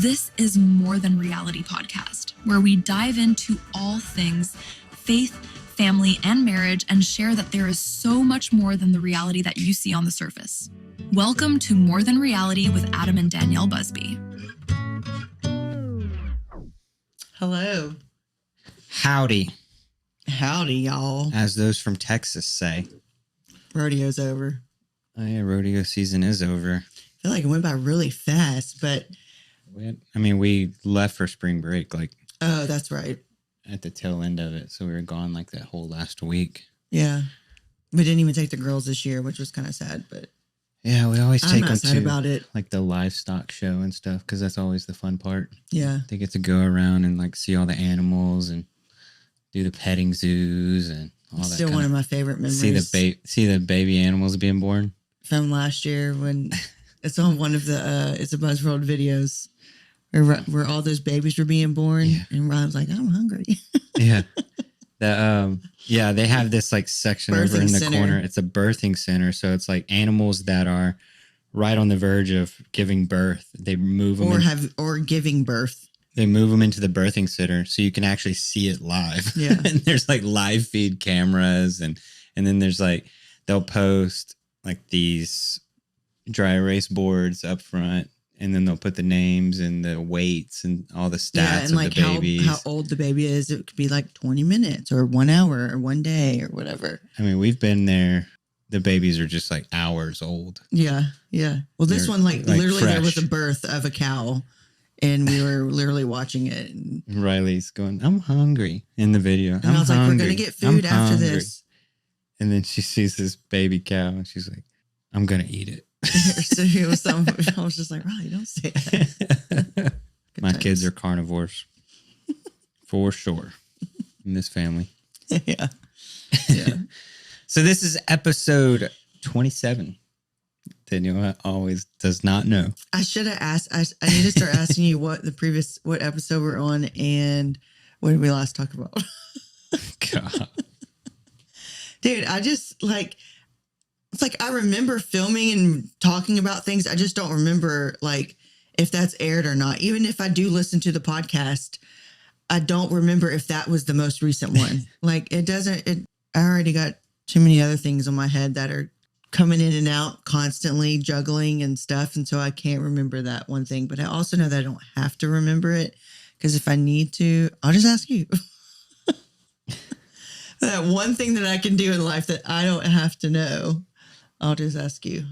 This is More Than Reality podcast, where we dive into all things faith, family, and marriage and share that there is so much more than the reality that you see on the surface. Welcome to More Than Reality with Adam and Danielle Busby. Hello. Howdy. Howdy, y'all. As those from Texas say. Rodeo's over. Oh yeah, rodeo season is over. I feel like it went by really fast, but... we left for spring break, Oh, that's right. At the tail end of it. So we were gone that whole last week. Yeah. We didn't even take the girls this year, which was kind of sad, but... Yeah, we always take them to about it. The livestock show and stuff, because that's always the fun part. Yeah. They get to go around and see all the animals and do the petting zoos and all that. Still one of my favorite memories. See the baby animals being born. From last year when it's on one of the It's a Buzzworld videos where all those babies were being born. Yeah. And Ron's like, I'm hungry. Yeah. They have this section birthing over in the center. corner. It's a birthing center. So it's animals that are right on the verge of giving birth. They move them or giving birth. They move them into the birthing center so you can actually see it live. Yeah. And there's live feed cameras and then there's they'll post these dry erase boards up front. And then they'll put the names and the weights and all the stats and of the babies. How old the baby is. It could be 20 minutes or 1 hour or 1 day or whatever. We've been there. The babies are just hours old. Yeah. Yeah. Well, this one, literally fresh. there was a birth of a cow and we were literally watching it. And Riley's going, I'm hungry in the video. And I was like, we're going to get food after this. And then she sees this baby cow and she's like, I'm going to eat it. So I was just like, Riley, don't say that. My kids are carnivores. For sure. In this family. Yeah. Yeah. So this is episode 27. Danielle always does not know. I should have asked. I need to start asking you what episode we're on and what did we last talk about? God. Dude, I just it's I remember filming and talking about things. I just don't remember if that's aired or not. Even if I do listen to the podcast, I don't remember if that was the most recent one. I already got too many other things on my head that are coming in and out constantly, juggling and stuff. And so I can't remember that one thing. But I also know that I don't have to remember it because if I need to, I'll just ask you. That one thing that I can do in life that I don't have to know. I'll just ask you.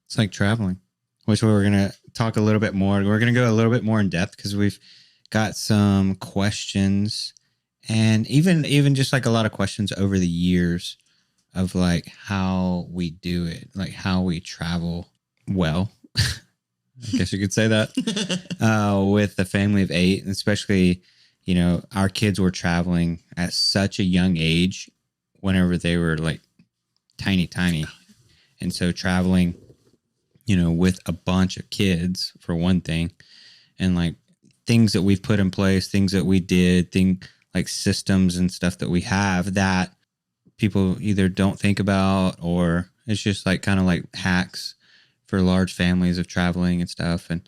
It's like traveling, which we're going to talk a little bit more. We're going to go a little bit more in depth because we've got some questions and even just a lot of questions over the years of how we do it, how we travel well. I guess you could say that with the family of 8, and especially, our kids were traveling at such a young age whenever they were tiny. And so traveling, with a bunch of kids for one thing, and things that we've put in place, things that we did, systems and stuff that we have that people either don't think about or it's just hacks for large families of traveling and stuff. And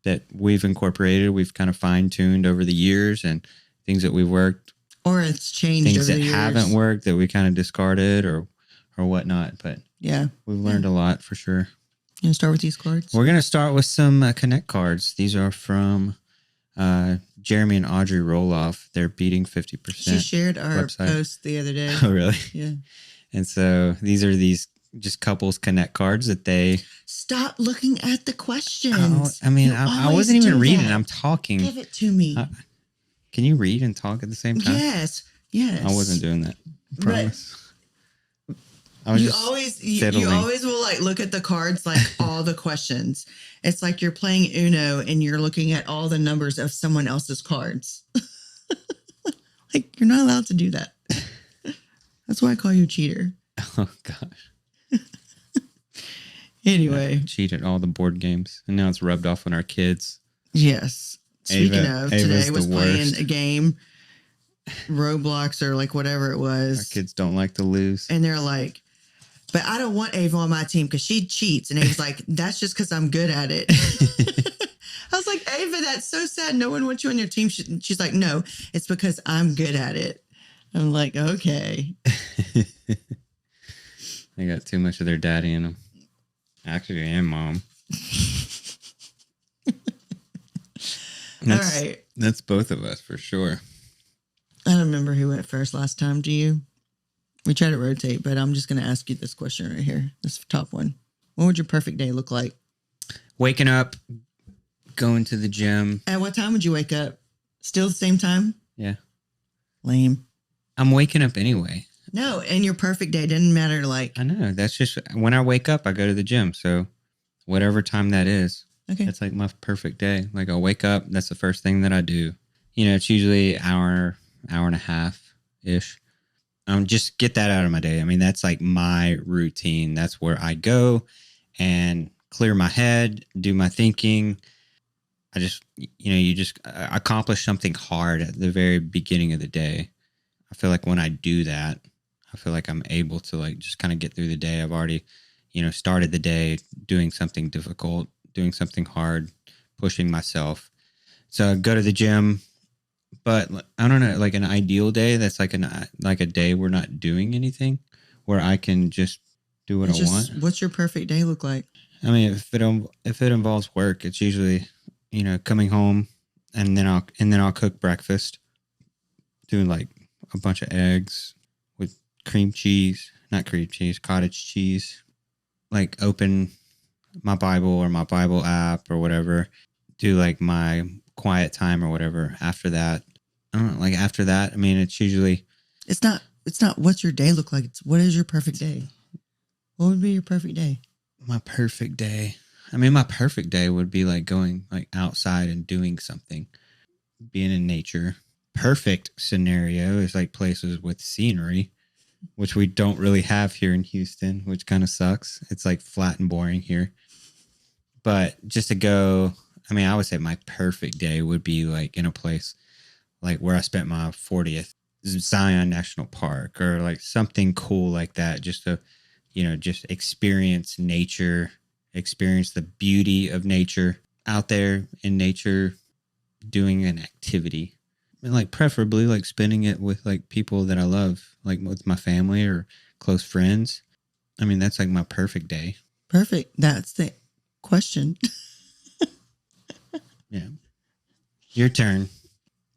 that we've incorporated, we've kind of fine-tuned over the years and things that we've worked. Or it's changed things over the that years. Haven't worked that we kind of discarded or whatnot. But yeah, we've learned a lot for sure. You want to start with these cards? We're going to start with some Connect cards. These are from Jeremy and Audrey Roloff. They're beating 50%. She shared our post the other day. Oh, really? Yeah. And so these are just couples Connect cards that they... Stop looking at the questions. I wasn't even reading. I'm talking. Give it to me. Can you read and talk at the same time? Yes. I wasn't doing that. I promise. You always will look at the cards all the questions. It's like you're playing Uno and you're looking at all the numbers of someone else's cards. You're not allowed to do that. That's why I call you a cheater. Oh gosh. Anyway, cheat at all the board games, and now it's rubbed off on our kids. Yes. Speaking of, today was playing worst. A game, Roblox or whatever it was. Our kids don't like to lose, and they're like, "But I don't want Ava on my team because she cheats." And Ava's like, "That's just because I'm good at it." I was like, Ava, that's so sad. No one wants you on your team. She's like, no, it's because I'm good at it. I'm like, okay. They got too much of their daddy in them. Actually, and mom. All right. That's both of us for sure. I don't remember who went first last time. Do you? We try to rotate, but I'm just going to ask you this question right here. This top one. What would your perfect day look like? Waking up, going to the gym. At what time would you wake up? Still the same time? Yeah. Lame. I'm waking up anyway. No, and your perfect day didn't matter. Like, I know. That's just when I wake up, I go to the gym. So whatever time that is, okay. that's like my perfect day. Like I'll wake up. That's the first thing that I do. You know, it's usually hour and a half ish. Just get that out of my day. I mean, that's like my routine. That's where I go and clear my head, do my thinking. I just, you just accomplish something hard at the very beginning of the day. I feel like when I do that, I feel like I'm able to like just kind of get through the day. I've already, started the day doing something difficult, doing something hard, pushing myself. So I go to the gym, but I don't know, like an ideal day that's like a day we're not doing anything, where I can just do what I want. What's your perfect day look like? I mean, if it involves work, it's usually, coming home and then I'll cook breakfast, doing like a bunch of eggs with cottage cheese, like open my Bible or my Bible app or whatever, do like my quiet time or whatever. After that, I don't know, like after that, I mean, it's usually, it's not what's your day look like. It's what is your perfect day? What would be your perfect day? My perfect day. I mean, my perfect day would be like going like outside and doing something, being in nature. Perfect scenario is like places with scenery, which we don't really have here in Houston, which kind of sucks. It's like flat and boring here. But just to go, I mean, I would say my perfect day would be like in a place like where I spent my 40th, Zion National Park, or like something cool like that, just to, just experience nature, experience the beauty of nature, out there in nature, doing an activity. And like preferably like spending it with like people that I love, like with my family or close friends. I mean, that's like my perfect day. Perfect. That's the question. Yeah. Your turn.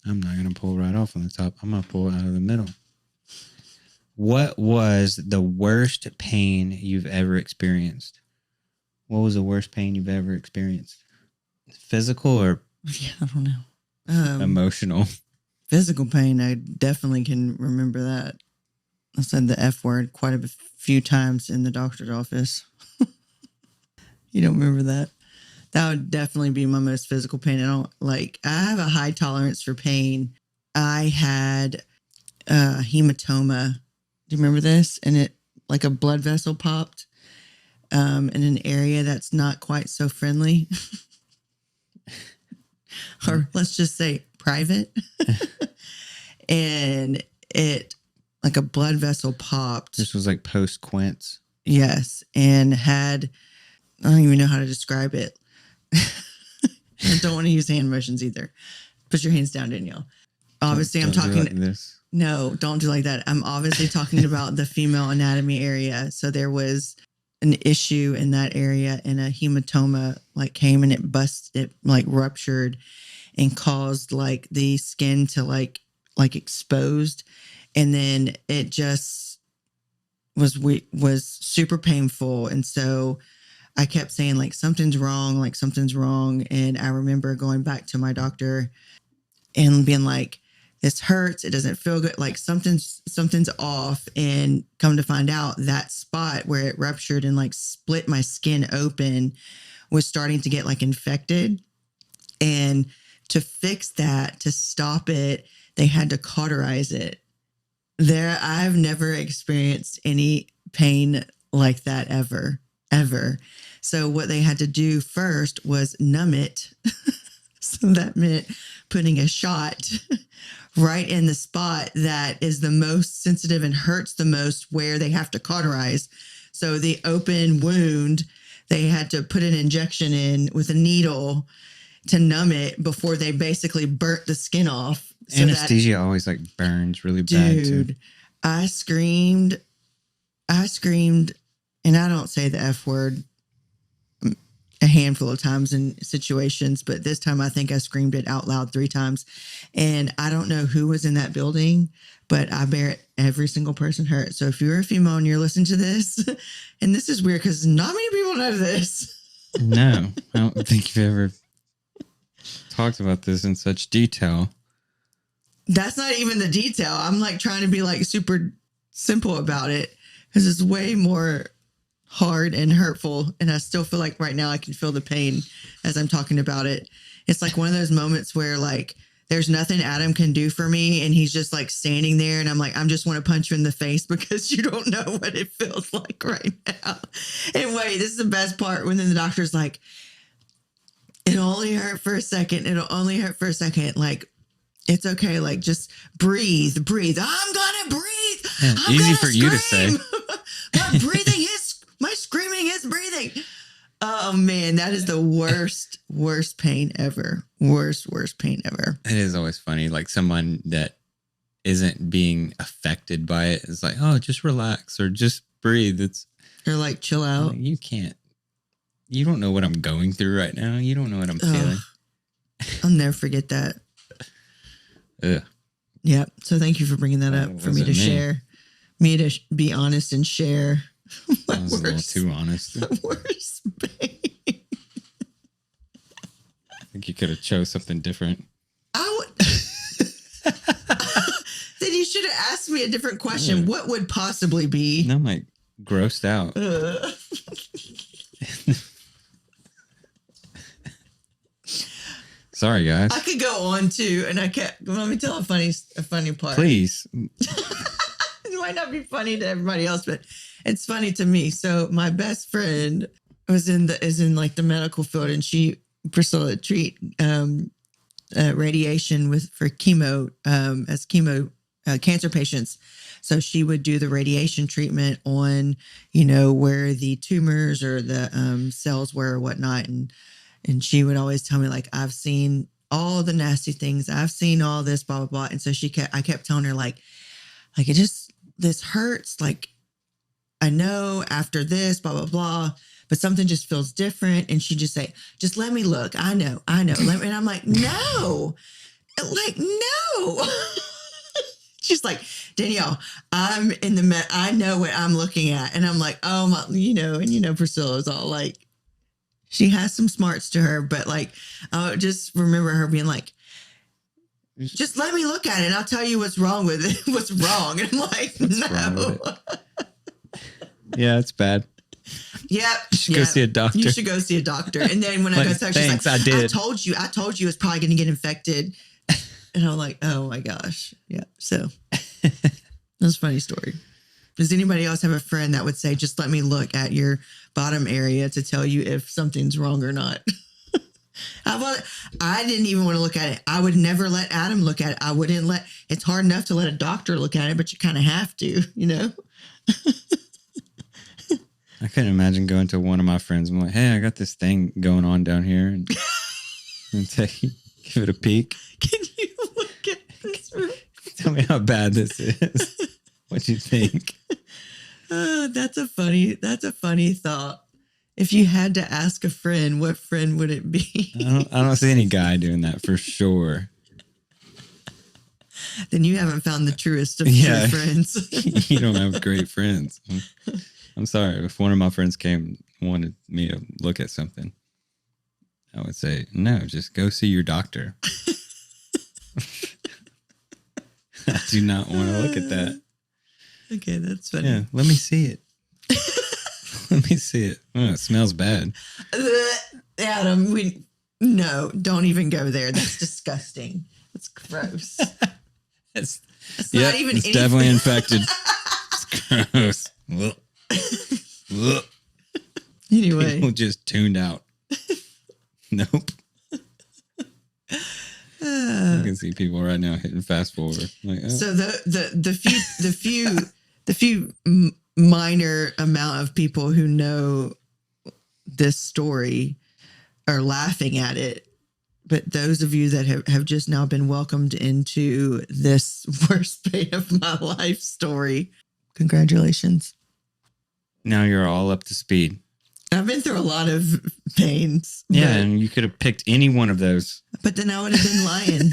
I'm not going to pull right off on the top. I'm going to pull out of the middle. What was the worst pain you've ever experienced? What was the worst pain you've ever experienced? Physical or yeah, I don't know. Emotional? Physical pain, I definitely can remember that. I said the F word quite a few times in the doctor's office. You don't remember that? That would definitely be my most physical pain. I have a high tolerance for pain. I had a hematoma. Do you remember this? And it, like a blood vessel popped in an area that's not quite so friendly. Or let's just say private. And it, like a blood vessel popped. This was like post-Quints. Yes. And I don't even know how to describe it. I don't want to use hand motions either. Put your hands down, Danielle. Obviously, I'm talking. Like this. No, don't do like that. I'm obviously talking about the female anatomy area. So there was an issue in that area, and a hematoma like came and it like ruptured and caused like the skin to like exposed, and then it just was super painful. And so I kept saying like something's wrong. And I remember going back to my doctor and being like, this hurts. It doesn't feel good. Like something's off. And come to find out, that spot where it ruptured and like split my skin open was starting to get like infected. And to fix that, to stop it, they had to cauterize it. I've never experienced any pain like that ever. So what they had to do first was numb it. So that meant putting a shot right in the spot that is the most sensitive and hurts the most, where they have to cauterize. So the open wound, they had to put an injection in with a needle to numb it before they basically burnt the skin off. So Anesthesia always like burns really bad too. dude, I screamed, and I don't say the F word a handful of times in situations, but this time I think I screamed it out loud 3 times. And I don't know who was in that building, but I bear it. Every single person hurt. So if you're a female and you're listening to this, and this is weird because not many people know this. No, I don't think you've ever talked about this in such detail. That's not even the detail. I'm like trying to be like super simple about it because it's way more hard and hurtful. And I still feel like right now I can feel the pain as I'm talking about it. It's like one of those moments where like there's nothing Adam can do for me. And he's just like standing there. And I'm like, I just want to punch you in the face because you don't know what it feels like right now. And wait, this is the best part when then the doctor's like, it'll only hurt for a second. It'll only hurt for a second. Like, it's okay. Like, just breathe. I'm going to breathe. Yeah, easy for you to say. My screaming is breathing. Oh man, that is the worst pain ever. Worst pain ever. It is always funny. Like someone that isn't being affected by it is like, oh, just relax or just breathe. Or like chill out. You don't know what I'm going through right now. You don't know what I'm feeling. I'll never forget that. Ugh. Yeah. So thank you for bringing that up for me to share. Me to be honest and share. I was a little too honest. The worst pain. I think you could have chose something different. I would. Then you should have asked me a different question. Yeah. What would possibly be? No, I'm like grossed out. Sorry, guys. I could go on too, and I can't. Let me tell a funny part. Please. It might not be funny to everybody else, but it's funny to me. So my best friend is in like the medical field, and Priscilla treat radiation for chemo as chemo cancer patients. So she would do the radiation treatment on where the tumors or the cells were or whatnot, and she would always tell me like, I've seen all the nasty things, I've seen all this, blah blah blah. And so I kept telling her like this hurts, like I know after this, blah, blah, blah, but something just feels different. And she just say, just let me look. I know. And I'm like, no. She's like, Danielle, I'm in the I know what I'm looking at. And I'm like, oh my, and Priscilla's all like, she has some smarts to her, but like, I just remember her being like, just let me look at it and I'll tell you what's wrong with it. What's wrong? And I'm like, no. Yeah, it's bad. Yeah. You should go see a doctor. You should go see a doctor. And then when I go talk, she's like, I did. I told you it's probably going to get infected. And I'm like, oh my gosh. Yeah. So that's a funny story. Does anybody else have a friend that would say, just let me look at your bottom area to tell you if something's wrong or not? I didn't even want to look at it. I would never let Adam look at it. It's hard enough to let a doctor look at it, but you kind of have to, I couldn't imagine going to one of my friends. I'm like, hey, I got this thing going on down here. And give it a peek. Can you look at this room? Tell me how bad this is. What do you think? That's a funny thought. If you had to ask a friend, what friend would it be? I don't see any guy doing that for sure. Then you haven't found the truest of true friends. You don't have great friends. I'm sorry. If one of my friends wanted me to look at something, I would say, no, just go see your doctor. I do not want to look at that. Okay, that's funny. Yeah, let me see it. Let me see it. Oh, it smells bad. Adam, no, don't even go there. That's disgusting. That's gross. It's not even it's anything. Definitely infected. It's gross. Anyway. People just tuned out. Nope. I can see people right now hitting fast forward. Like, oh. So the few minor amount of people who know this story are laughing at it, But those of you that have just now been welcomed into this worst pain of my life story, congratulations. Now you're all up to speed. I've been through a lot of pains. Yeah, and you could have picked any one of those. But then I would have been lying.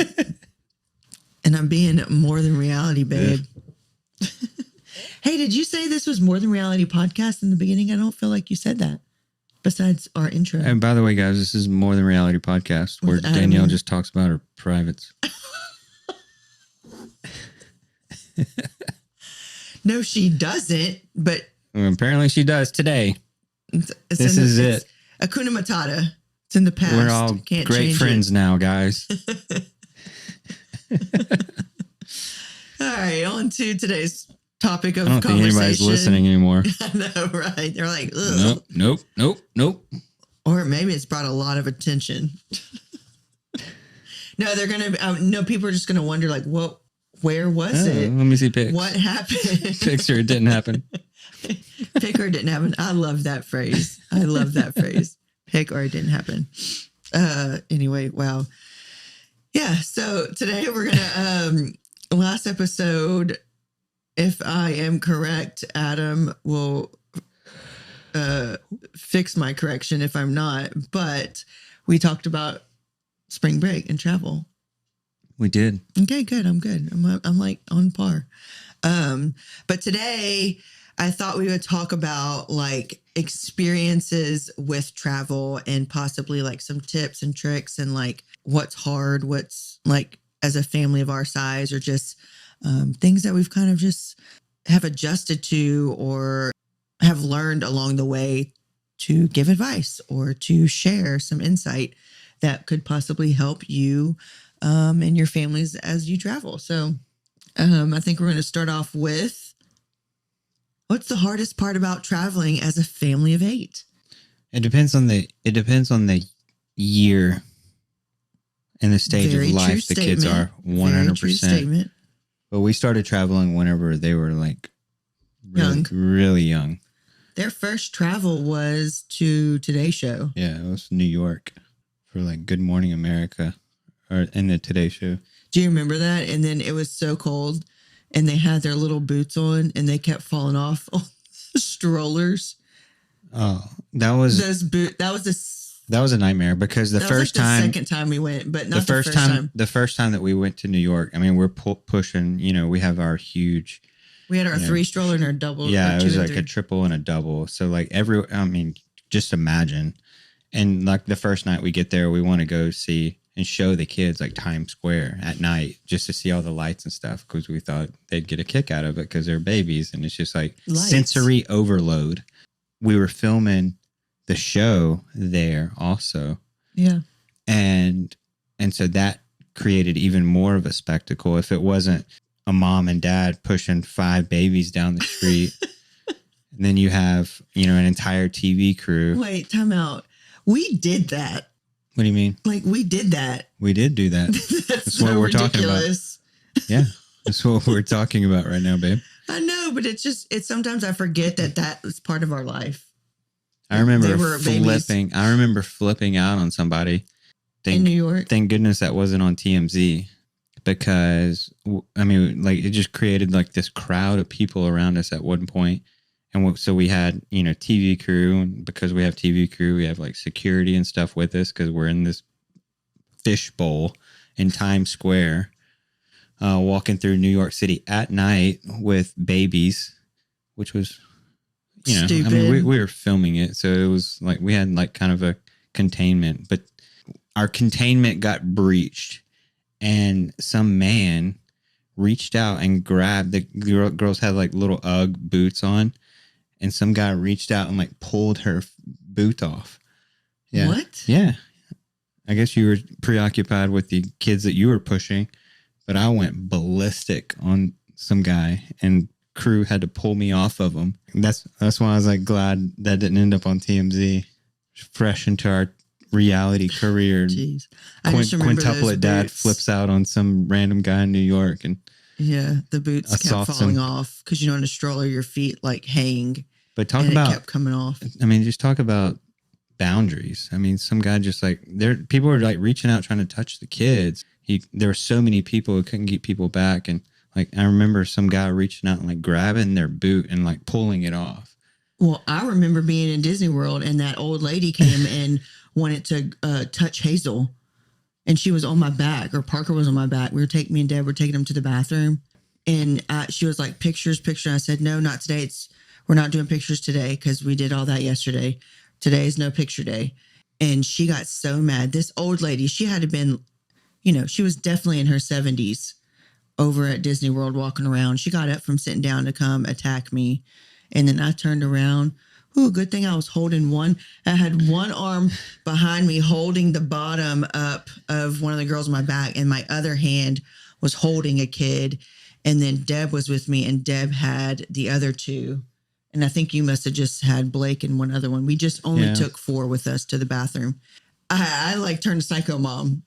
And I'm being more than reality, babe. Yeah. Hey, did you say this was More Than Reality podcast in the beginning? I don't feel like you said that. Besides our intro. And by the way, guys, this is More Than Reality podcast where Danielle just talks about her privates. No, she doesn't. But well, apparently she does today. This is it. Hakuna Matata. It's in the past. We're all great friends now, guys. All right, on to today's topic of I don't conversation. think anybody's listening anymore. I know, right? They're like, ugh. Nope. Or maybe it's brought a lot of attention. No, they're going to, no, people are just going to wonder, like, what, where was it? Let me see pics. What happened? Pics or it didn't happen. Pick or it didn't happen. I love that phrase. Pick or it didn't happen. Anyway, wow. Yeah, so today we're going to, last episode, if I am correct, Adam will fix my correction if I'm not, but we talked about spring break and travel. We did. Okay, good. I'm good. I'm like on par. But today I thought we would talk about like experiences with travel and possibly like some tips and tricks and like what's hard, what's like as a family of our size, or just things that we've kind of just have adjusted to or have learned along the way to give advice or to share some insight that could possibly help you and your families as you travel. So I think we're going to start off with, what's the hardest part about traveling as a family of 8? It depends on the year and the stage Very of life true the kids statement. are. 100%. Very true statement. But we started traveling whenever they were like really young. Their first travel was to Today Show. Yeah, it was New York for like Good Morning America or in the Today Show. Do you remember that? And then it was so cold and they had their little boots on and they kept falling off on strollers. Oh, that was a nightmare because the second time we went, but not the first time. The first time that we went to New York, I mean, we're pushing, we have our huge. We had our 3 stroller and our double. Yeah, it was like a triple and a double. So like just imagine. And like the first night we get there, we want to go see and show the kids like Times Square at night just to see all the lights and stuff because we thought they'd get a kick out of it because they're babies and it's just like lights. Sensory overload. We were filming the show there also. Yeah. And so that created even more of a spectacle. If it wasn't a mom and dad pushing 5 babies down the street, and then you have, an entire TV crew. Wait, time out. We did that. What do you mean? Like we did that. We did do that. That's what we're talking about. Yeah. That's what we're talking about right now, babe. I know, but it's sometimes I forget that was part of our life. I remember flipping out on somebody in New York. Thank goodness that wasn't on TMZ because it just created like this crowd of people around us at one point. And so we had, TV crew, and because we have TV crew, we have like security and stuff with us because we're in this fishbowl in Times Square, walking through New York City at night with babies, which was, stupid. We were filming it. So it was like we had like kind of a containment, but our containment got breached and some man reached out and grabbed the girls had like little Ugg boots on. And some guy reached out and like pulled her boot off. Yeah. What? Yeah. I guess you were preoccupied with the kids that you were pushing, but I went ballistic on some guy and crew had to pull me off of him. That's why I was like glad that didn't end up on TMZ. Fresh into our reality career. Jeez. Quintuplet dad flips out on some random guy in New York and yeah, the boots kept falling off because in a stroller your feet like hang. But it kept coming off. Just talk about boundaries. I mean, some guy just like people were like reaching out trying to touch the kids. There were so many people who couldn't get people back, and like I remember some guy reaching out and like grabbing their boot and like pulling it off. Well, I remember being in Disney World and that old lady came and wanted to touch Hazel, and she was on my back, or Parker was on my back. Me and Deb were taking him to the bathroom, and she was like, pictures. I said, no, not today. We're not doing pictures today because we did all that yesterday. Today is no picture day. And she got so mad. This old lady, she had to been, she was definitely in her 70s over at Disney World walking around. She got up from sitting down to come attack me. And then I turned around. Ooh, good thing I was holding one. I had one arm behind me holding the bottom up of one of the girls on my back, and my other hand was holding a kid. And then Deb was with me, and Deb had the other two. And I think you must have just had Blake and one other one. We just only took 4 with us to the bathroom. I like turned psycho mom.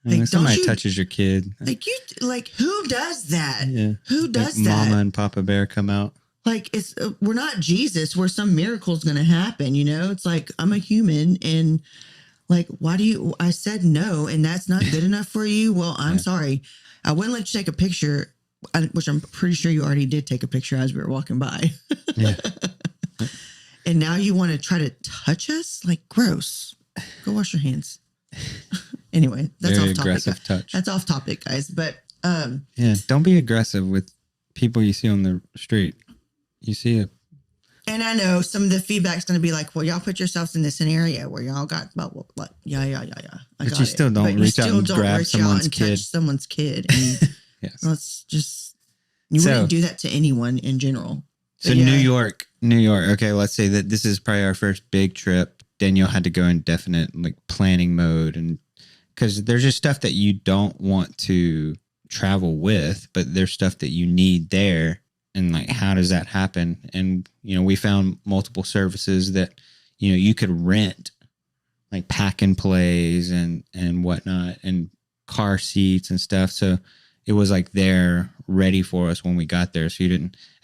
Like, somebody touches your kid. Like who does that? Yeah. Who does like that? Mama and Papa Bear come out. Like we're not Jesus where some miracle's going to happen. It's like, I'm a human, and like, I said no, and that's not good enough for you. Well, I'm sorry. I wouldn't let you take a picture, which I'm pretty sure you already did take a picture as we were walking by. Yeah. And now you want to try to touch us? Like, gross. Go wash your hands. Anyway, that's Very off topic. aggressive touch. That's off topic, guys. But don't be aggressive with people you see on the street. You see it. And I know some of the feedback's going to be like, well, y'all put yourselves in this scenario where y'all got, yeah. But you still don't reach out and grab someone's kid. Touch someone's kid. And yes. Let's just, wouldn't do that to anyone in general. So New York. Okay, let's say that this is probably our first big trip. Danielle had to go in definite like planning mode, and because there's just stuff that you don't want to travel with, but there's stuff that you need there. And like, how does that happen? And, we found multiple services that, you could rent like pack and plays and whatnot, and car seats and stuff. So it was like they're ready for us when we got there. So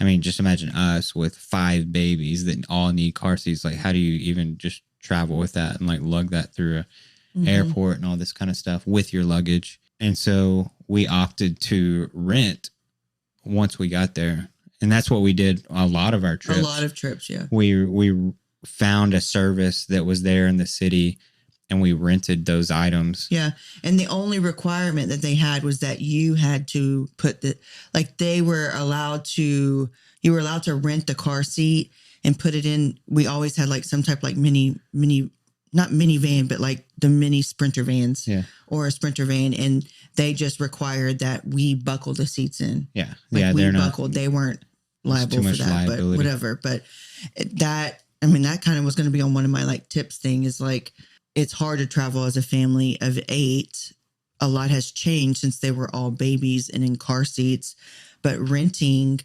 just imagine us with 5 babies that all need car seats. Like, how do you even just travel with that and like lug that through a airport and all this kind of stuff with your luggage? And so we opted to rent once we got there. And that's what we did a lot of our trips. A lot of trips, yeah. We found a service that was there in the city, and we rented those items. Yeah. And the only requirement that they had was that you had to put you were allowed to rent the car seat and put it in. We always had like some type like mini, not minivan, but like the mini Sprinter vans, or a Sprinter van. And they just required that we buckle the seats in. Yeah. Like they're buckled. not. They weren't liable too for much that, liability. but whatever. But that kind of was going to be on one of my like tips thing, is like, it's hard to travel as a family of 8. A lot has changed since they were all babies and in car seats, but renting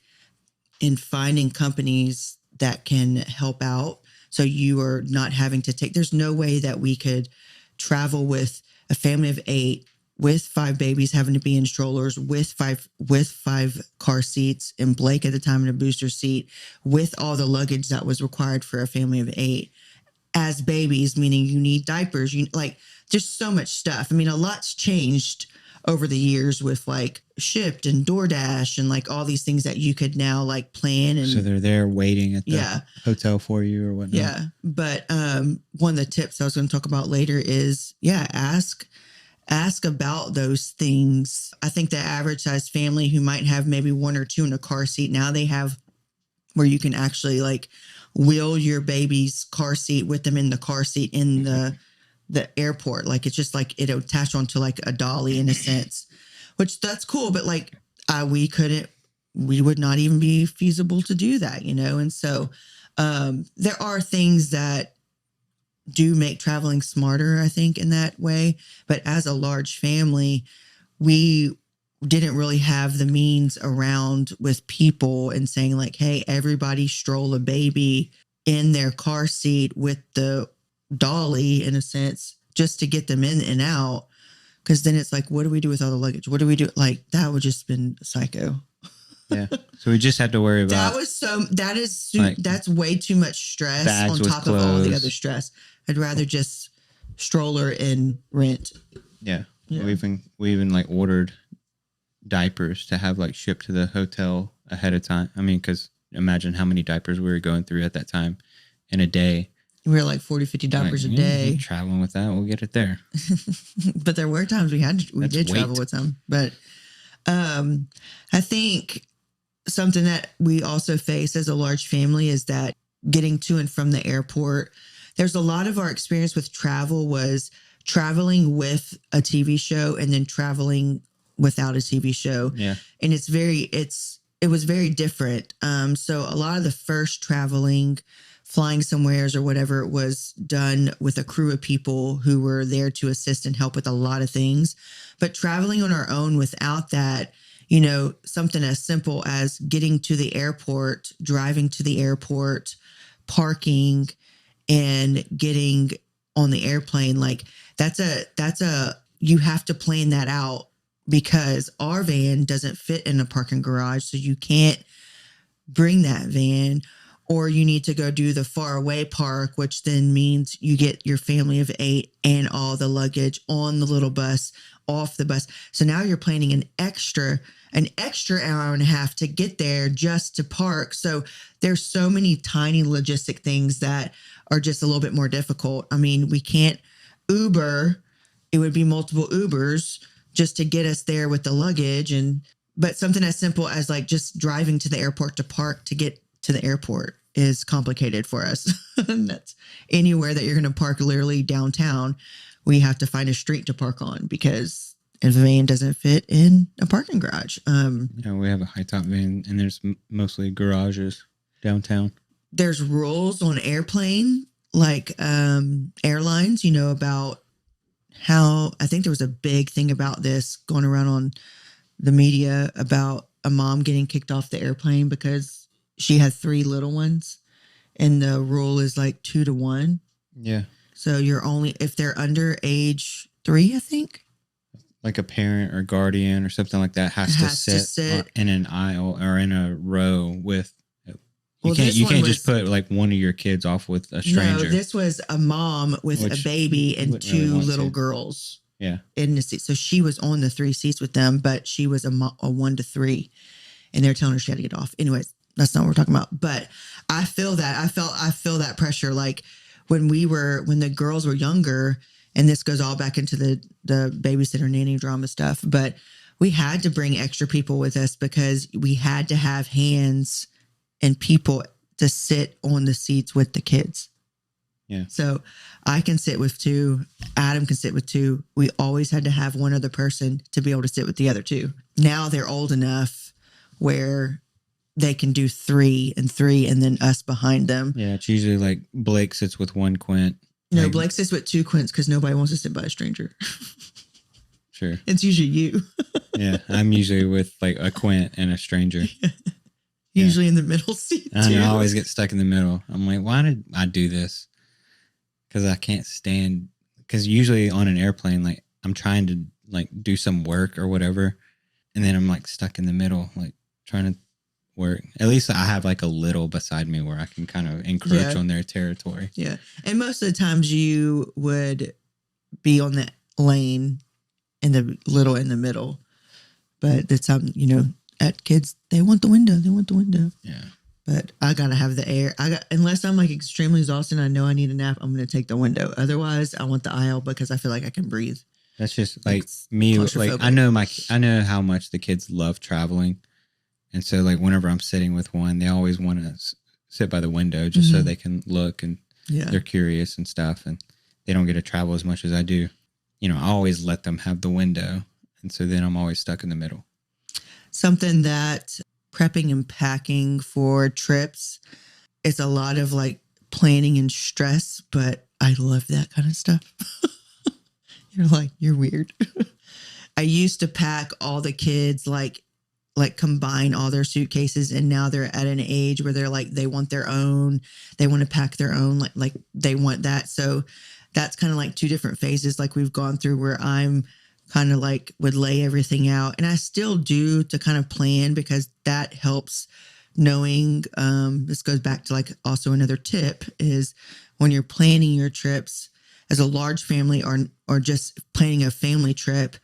and finding companies that can help out. So you are not having to there's no way that we could travel with a family of 8 with 5 babies having to be in strollers, with five car seats, and Blake at the time in a booster seat, with all the luggage that was required for a family of 8 as babies, meaning you need diapers, just so much stuff. I mean, a lot's changed over the years with like Shipt and DoorDash and like all these things that you could now like plan. And so they're there waiting at the hotel for you or whatnot. Yeah. But one of the tips I was going to talk about later is, ask about those things. I think the average size family who might have maybe 1 or 2 in a car seat, now they have where you can actually like wheel your baby's car seat with them in the car seat in the airport. Like, it's just like it attached onto like a dolly in a sense, which that's cool. But like we would not even be feasible to do that, And so there are things that do make traveling smarter, I think, in that way. But as a large family, we didn't really have the means around with people and saying like, hey, everybody stroll a baby in their car seat with the dolly in a sense, just to get them in and out. Because then it's like, what do we do with all the luggage? What do we do? Like, that would just been psycho. Yeah. So we just had to worry about that's way too much stress bags on with top of all the clothes. other stress. I'd rather just stroller and rent. Yeah. Yeah. We even like ordered diapers to have like shipped to the hotel ahead of time. I mean, because imagine how many diapers we were going through at that time in a day. We were like 40, 50 diapers a day. Traveling with that, we'll get it there. But there were times we did travel with some. But I think something that we also face as a large family is that getting to and from the airport. There's a lot of our experience with travel was traveling with a TV show and then traveling without a TV show. Yeah. And it was very different. So a lot of the first traveling, flying somewheres or whatever, it was done with a crew of people who were there to assist and help with a lot of things. But traveling on our own without that, you know, something as simple as getting to the airport, driving to the airport, parking, and getting on the airplane, like you have to plan that out because our van doesn't fit in a parking garage. So you can't bring that van, or you need to go do the far away park, which then means you get your family of 8 and all the luggage on the little bus, off the bus. So now you're planning an extra hour and a half to get there just to park. So there's so many tiny logistic things that are just a little bit more difficult. I mean, we can't Uber. It would be multiple Ubers just to get us there with the luggage. But something as simple as like just driving to the airport to park to get to the airport is complicated for us. And that's anywhere that you're going to park literally downtown. We have to find a street to park on because a van doesn't fit in a parking garage. We have a high top van and there's mostly garages downtown. There's rules on airplane, like airlines, you know, about how I think there was a big thing about this going around on the media about a mom getting kicked off the airplane because she had 3 little ones. And the rule is like 2 to 1. Yeah. So you're only, if they're under age 3, I think. Like a parent or guardian or something like that has to sit in an aisle or in a row with. You can't just put like one of your kids off with a stranger. No, this was a mom with a baby and 2 little girls. Yeah. In the seat. So she was on the 3 seats with them, but she was a 1 to 3. And they're telling her she had to get off. Anyways, that's not what we're talking about. But I feel that. I feel that pressure. Like when the girls were younger, and this goes all back into the babysitter nanny drama stuff, but we had to bring extra people with us because we had to have hands and people to sit on the seats with the kids. Yeah. So I can sit with 2. Adam can sit with 2. We always had to have one other person to be able to sit with the other 2. Now they're old enough where they can do 3 and 3 and then us behind them. Yeah. It's usually like Blake sits with 1 Quint. No, like, Blake sits with 2 Quints because nobody wants to sit by a stranger. Sure. It's usually you. Yeah. I'm usually with like a Quint and a stranger. Yeah. Usually in the middle seat too. I always get stuck in the middle. I'm like, why did I do this? Because I can't stand. Because usually on an airplane, like I'm trying to like do some work or whatever, and then I'm like stuck in the middle, like trying to work. At least I have like a little beside me where I can kind of encroach on their territory. Yeah, and most of the times you would be on the lane and the little in the middle, but the time at kids, they want the window. Yeah. But I got to have the air. Unless I'm like extremely exhausted and I know I need a nap, I'm going to take the window. Otherwise, I want the aisle because I feel like I can breathe. That's just like me. Like I know how much the kids love traveling. And so like whenever I'm sitting with one, they always want to sit by the window just so they can look and they're curious and stuff. And they don't get to travel as much as I do. I always let them have the window. And so then I'm always stuck in the middle. Something that prepping and packing for trips is a lot of like planning and stress, but I love that kind of stuff. You're weird. I used to pack all the kids, like combine all their suitcases, and now they're at an age where they're like, they want their own, they want to pack their own, like they want that. So that's kind of like 2 different phases like we've gone through where I'm kind of like would lay everything out. And I still do to kind of plan, because that helps knowing, this goes back to like also another tip is when you're planning your trips as a large family or just planning a family trip,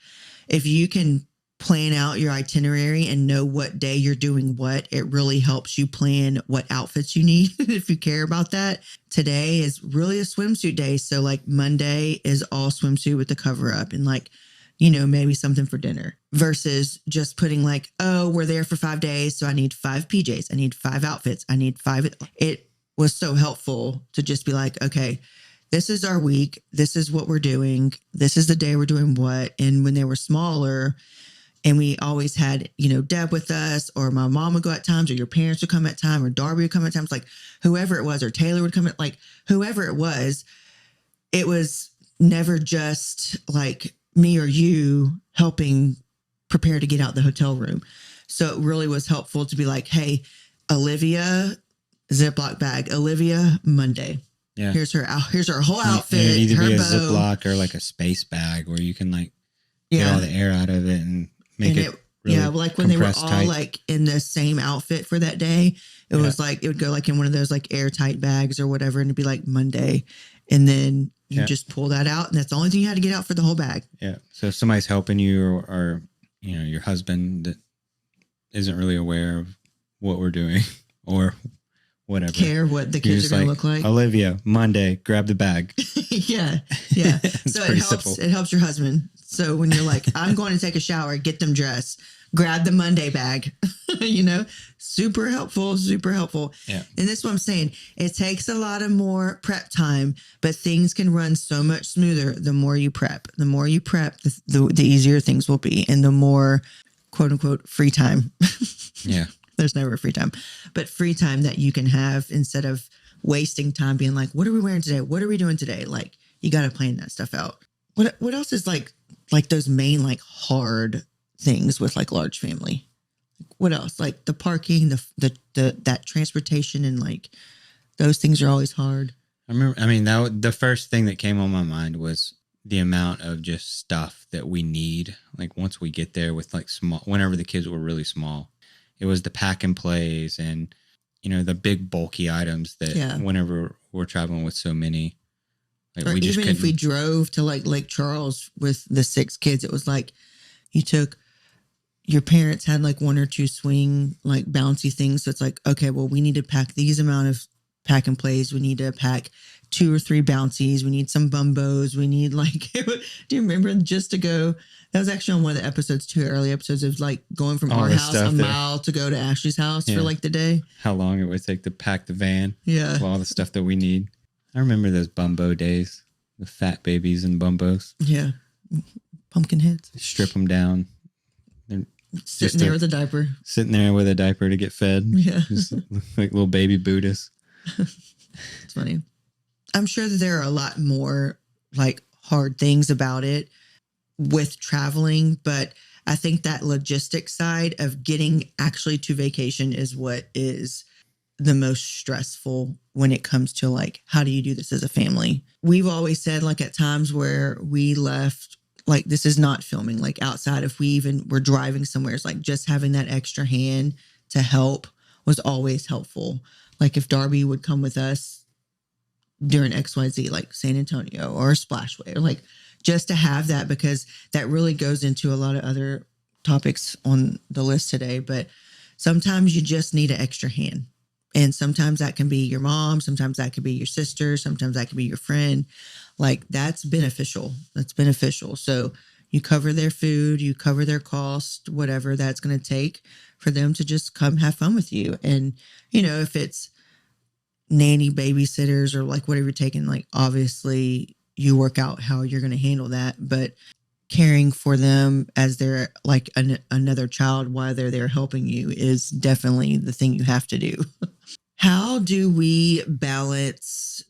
if you can plan out your itinerary and know what day you're doing what, it really helps you plan what outfits you need if you care about that. Today is really a swimsuit day. So like Monday is all swimsuit with the cover up and like, maybe something for dinner versus just putting like, oh, we're there for 5 days. So I need 5 PJs. I need 5 outfits. I need 5. It was so helpful to just be like, okay, this is our week. This is what we're doing. This is the day we're doing what. And when they were smaller, and we always had, Deb with us, or my mom would go at times, or your parents would come at time, or Darby would come at times, like whoever it was, or Taylor would come at, like whoever it was never just like me or you helping prepare to get out the hotel room. So it really was helpful to be like, hey, Olivia, Ziploc bag, Olivia, Monday. Yeah. Here's her whole outfit. It would either her be a bow. Ziploc or like a space bag where you can like get all the air out of it and make it really like when they were all tight. like in the same outfit for that day, it was like, it would go like in one of those like airtight bags or whatever, and it'd be like Monday. And then you just pull that out, and that's the only thing you had to get out for the whole bag. Yeah. So if somebody's helping you or your husband that isn't really aware of what we're doing or whatever. Care what the kids are going to look like. Olivia, Monday, grab the bag. Yeah. So it helps. Simple. It helps your husband. So when you're like, I'm going to take a shower, get them dressed, grab the Monday bag, super helpful, super helpful. Yeah. And this is what I'm saying. It takes a lot of more prep time, but things can run so much smoother the more you prep. The more you prep, the easier things will be, and the more quote unquote free time. Yeah. There's never a free time, but free time that you can have instead of wasting time being like, what are we wearing today? What are we doing today? Like, you got to plan that stuff out. What else is like those main, like hard things with like large family? What else? Like the parking, that transportation, and like those things are always hard. The first thing that came on my mind was the amount of just stuff that we need. Like once we get there with like whenever the kids were really small, it was the pack and plays and, the big bulky items that whenever we're traveling with so many, like or we just even if we drove to like Lake Charles with the 6 kids, it was like your parents had like 1 or 2 swing, like bouncy things. So it's like, okay, well, we need to pack these amount of pack and plays. We need to pack 2 or 3 bouncies. We need some bumbos. We need like, do you remember just to go? That was actually on one of the episodes, 2 early episodes of like going from our house a mile to go to Ashley's house for like the day. How long it would take to pack the van. Yeah. With all the stuff that we need. I remember those bumbo days, the fat babies and bumbos. Yeah. Pumpkin heads. Strip them down. Sitting there with a diaper. Sitting there with a diaper to get fed. Yeah. Just like little baby Buddhists. It's funny. I'm sure that there are a lot more like hard things about it with traveling, but I think that logistics side of getting actually to vacation is what is the most stressful when it comes to like, how do you do this as a family? We've always said like at times where we left, like this is not filming, like outside, if we even were driving somewhere, it's like just having that extra hand to help was always helpful. Like if Darby would come with us during XYZ, like San Antonio or Splashway, or like just to have that, because that really goes into a lot of other topics on the list today. But sometimes you just need an extra hand. And sometimes that can be your mom. Sometimes that could be your sister. Sometimes that could be your friend. Like that's beneficial. That's beneficial. So you cover their food, you cover their cost, whatever that's going to take for them to just come have fun with you. And, if it's nanny babysitters or like whatever you're taking, like obviously you work out how you're going to handle that. But caring for them as they're like another child while they're there helping you is definitely the thing you have to do. How do we balance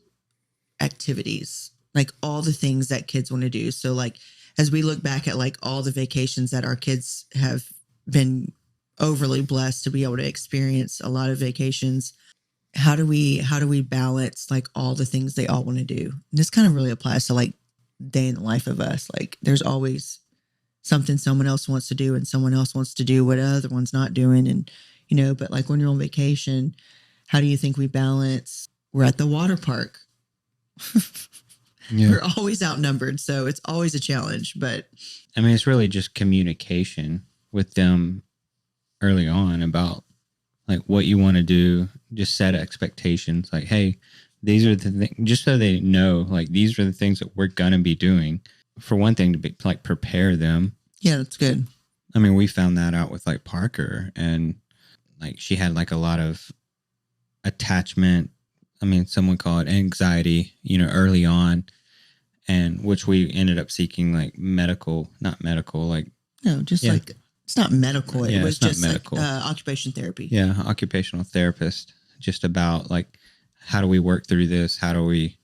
activities? Like all the things that kids want to do. So like, as we look back at like all the vacations that our kids have been overly blessed to be able to experience a lot of vacations, how do we balance like all the things they all want to do? And this kind of really applies to like day in the life of us. Like there's always something someone else wants to do and someone else wants to do what other one's not doing. And, you know, but like when you're on vacation, how do you think we balance? We're at the water park. Yeah. We're always outnumbered. So it's always a challenge. But I mean, it's really just communication with them early on about like what you want to do. Just set expectations. Like, hey, these are the things, just so they know, like, these are the things that we're going to be doing. For one thing, to be like prepare them. yeah, that's good. I mean, we found that out with like Parker, and like she had like a lot of attachment. I mean, some would call it anxiety, you know, early on, and which we ended up seeking like not medical, like, No, just Yeah. like, it's not medical. It Yeah, was it's not just medical. like occupation therapy. yeah, occupational therapist, just about like, how do we work through this? How do we,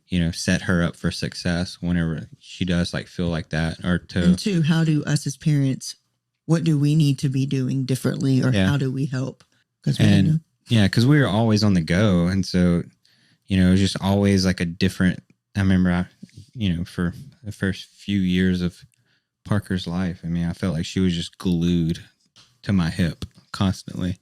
you know, set her up for success whenever she does like feel like that, or to, And two, how do us as parents, what do we need to be doing differently, or Yeah. how do we help? Because and yeah, because we were always on the go. And so, you know, it was just always like a different, I remember, you know, for the first few years of Parker's life, I mean, I felt like she was just glued to my hip constantly.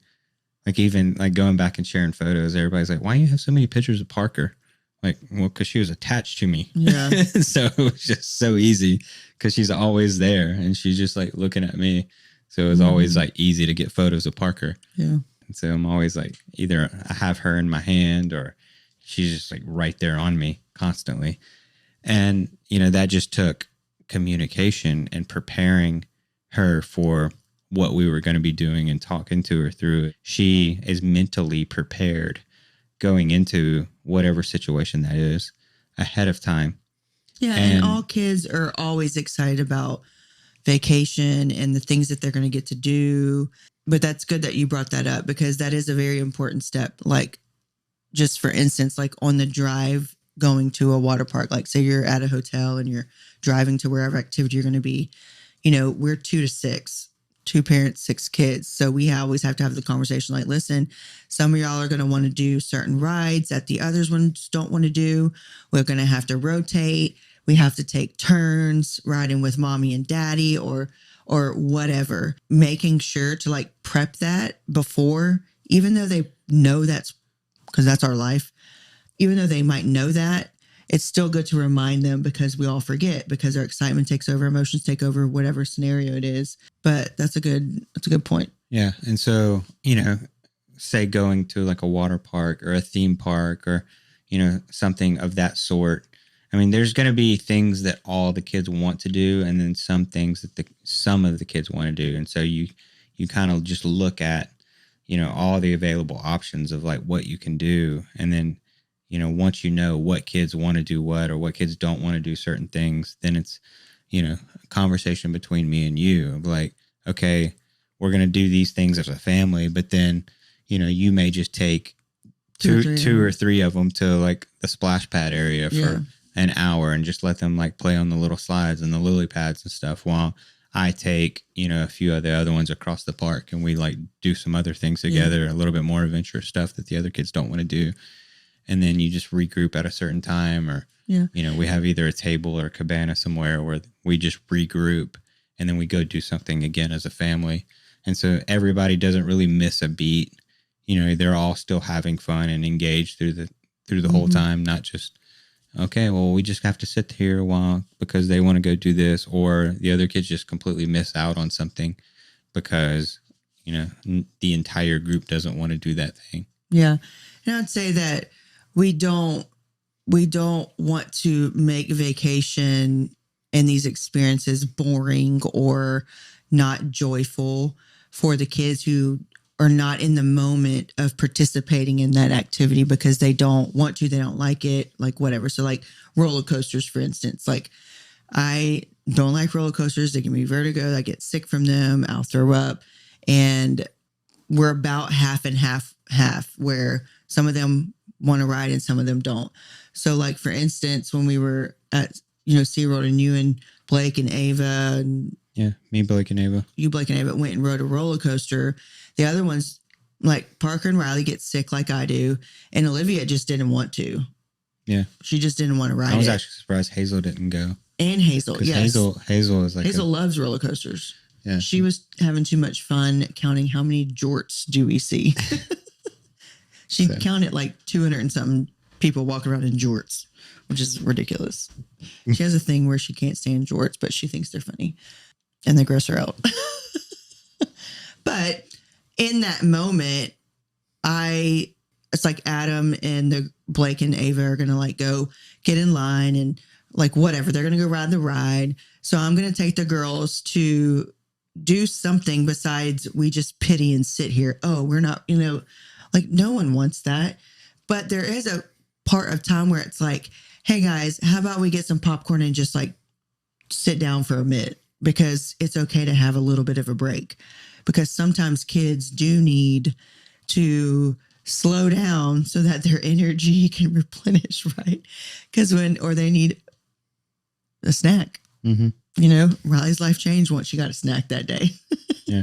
Like even like going back and sharing photos, everybody's like, why do you have so many pictures of Parker? Like, well, because she was attached to me. Yeah. So it was just so easy because she's always there and she's just like looking at me. So it was always like easy to get photos of Parker. Yeah. And so I'm always like, either I have her in my hand or she's just like right there on me constantly. And, you know, that just took communication and preparing her for what we were going to be doing and talking to her through it. She is mentally prepared going into whatever situation that is ahead of time. Yeah. And all kids are always excited about vacation and the things that they're going to get to do. But that's good that you brought that up, because that is a very important step. Like, just for instance, like on the drive going to a water park, like say you're at a hotel and you're driving to wherever activity you're going to be, you know, we're 2 to 6, 2 parents, 6 kids. So we always have to have the conversation like, listen, some of y'all are going to want to do certain rides that the others ones don't want to do. We're going to have to rotate. We have to take turns riding with mommy and daddy or whatever, making sure to like prep that before, even though they know that's because that's our life. Even though they might know that, it's still good to remind them, because we all forget, because our excitement takes over, emotions take over, whatever scenario it is. But that's a good point. Yeah. And so, you know, say going to like a water park or a theme park or, you know, something of that sort. I mean, there's going to be things that all the kids want to do, and then some things that some of the kids want to do. And so you kind of just look at, you know, all the available options of like what you can do. And then, you know, once you know what kids want to do what, or what kids don't want to do certain things, then it's, you know, a conversation between me and you of like, okay, we're going to do these things as a family, but then, you know, you may just take two or three of them to like the splash pad area for an hour and just let them like play on the little slides and the lily pads and stuff, while I take, you know, a few of the other ones across the park and we like do some other things together, a little bit more adventurous stuff that the other kids don't want to do. And then you just regroup at a certain time, or, you know, we have either a table or a cabana somewhere where we just regroup and then we go do something again as a family. And so everybody doesn't really miss a beat. You know, they're all still having fun and engaged through the whole time, not just, okay, well, we just have to sit here a while because they want to go do this, or the other kids just completely miss out on something because, you know, the entire group doesn't want to do that thing. Yeah. And I'd say that we don't want to make vacation and these experiences boring or not joyful for the kids who are not in the moment of participating in that activity because they don't want to, they don't like it, like whatever. So like roller coasters, for instance, like I don't like roller coasters. They give me vertigo. I get sick from them. I'll throw up. And we're about half and half, where some of them want to ride and some of them don't. So like, for instance, when we were at, you know, SeaWorld, and you and Blake and Ava and me, Blake and Ava, went and rode a roller coaster. The other ones, like Parker and Riley, get sick like I do. And Olivia just didn't want to. Yeah. She just didn't want to ride I was it. actually surprised Hazel didn't go. And Hazel, 'Cause yes. Hazel is like Hazel loves roller coasters. yeah. She was having too much fun counting how many jorts do we see. She counted like 200 and something people walking around in jorts, which is ridiculous. She has a thing where she can't stand jorts, but she thinks they're funny and they gross her out. But in that moment, it's like Adam and the Blake and Ava are going to like go get in line and like whatever. They're going to go ride the ride. So I'm going to take the girls to do something besides we just pity and sit here. Oh, we're not, like no one wants that. But there is a part of time where it's like, hey guys, how about we get some popcorn and just like sit down for a minute, because it's okay to have a little bit of a break, because sometimes kids do need to slow down so that their energy can replenish, right? Or they need a snack. Mm-hmm. Riley's life changed once she got a snack that day. Yeah.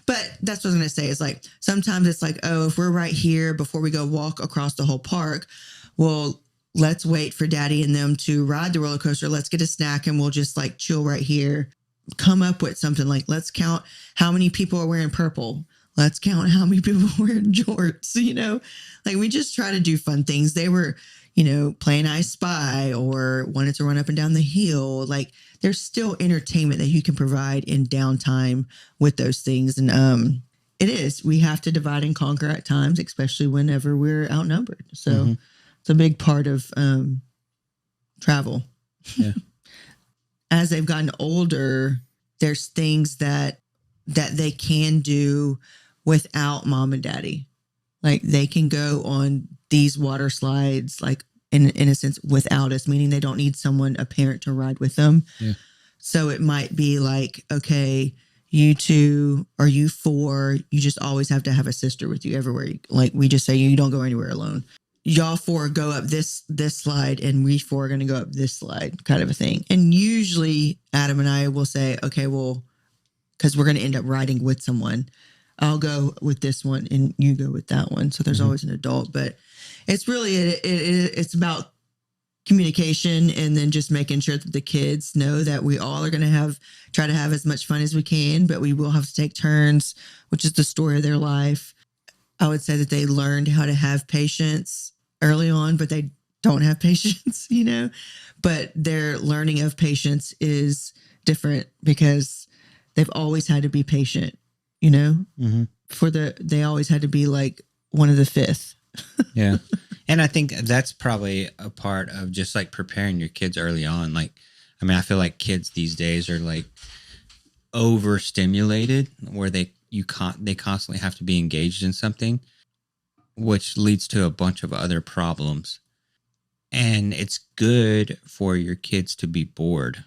But that's what I was going to say is like, sometimes it's like, oh, if we're right here before we go walk across the whole park, well, let's wait for daddy and them to ride the roller coaster. Let's get a snack and we'll just like chill right here. Come up with something like, let's count how many people are wearing purple. Let's count how many people are wearing jorts, like we just try to do fun things. They were, playing I Spy or wanted to run up and down the hill. Like there's still entertainment that you can provide in downtime with those things. And we have to divide and conquer at times, especially whenever we're outnumbered. So it's a big part of travel. Yeah. As they've gotten older, there's things that they can do without mom and daddy. Like they can go on these water slides, like in a sense, without us, meaning they don't need a parent to ride with them. Yeah. So it might be like, okay, you two or you four, you just always have to have a sister with you everywhere. Like we just say, you don't go anywhere alone. Y'all four go up this slide and we four are going to go up this slide, kind of a thing. And usually Adam and I will say, okay, well, because we're going to end up riding with someone, I'll go with this one and you go with that one. So there's always an adult, but it's really, it's about communication and then just making sure that the kids know that we all are going to try to have as much fun as we can, but we will have to take turns, which is the story of their life. I would say that they learned how to have patience early on, but they don't have patience, but their learning of patience is different because they've always had to be patient, they always had to be like one of the fifth. Yeah. And I think that's probably a part of just like preparing your kids early on. Like, I feel like kids these days are like overstimulated where they constantly have to be engaged in something, which leads to a bunch of other problems. And it's good for your kids to be bored,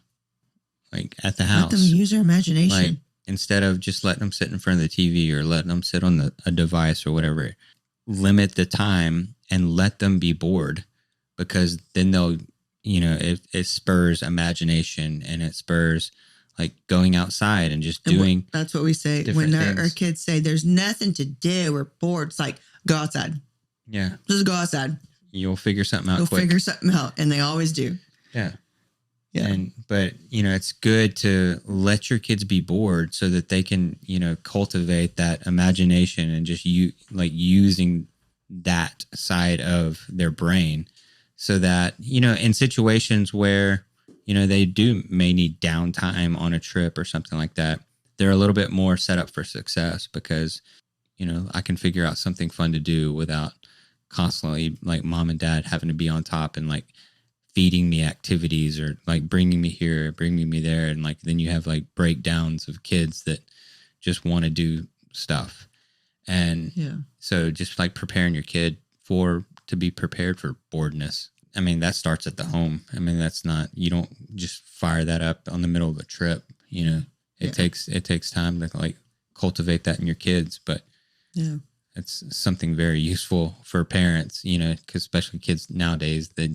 like at the house. Let them use their imagination. Like, instead of just letting them sit in front of the TV or letting them sit on a device or whatever, limit the time and let them be bored, because then they'll, it spurs imagination and it spurs like going outside and just doing. That's what we say when our kids say there's nothing to do, we're bored. It's like, go outside. Yeah. Just go outside. You'll figure something out. Figure something out. And they always do. Yeah. Yeah. But it's good to let your kids be bored so that they can, cultivate that imagination and just using that side of their brain so that, in situations where, they may need downtime on a trip or something like that, they're a little bit more set up for success because, I can figure out something fun to do without constantly like mom and dad having to be on top and like feeding me activities or like bringing me here, bringing me there. And like, then you have like breakdowns of kids that just want to do stuff. And so just like preparing your kid to be prepared for boredness. That starts at the home. That's not, you don't just fire that up on the middle of a trip, it takes time to like cultivate that in your kids, but it's something very useful for parents, because especially kids nowadays, they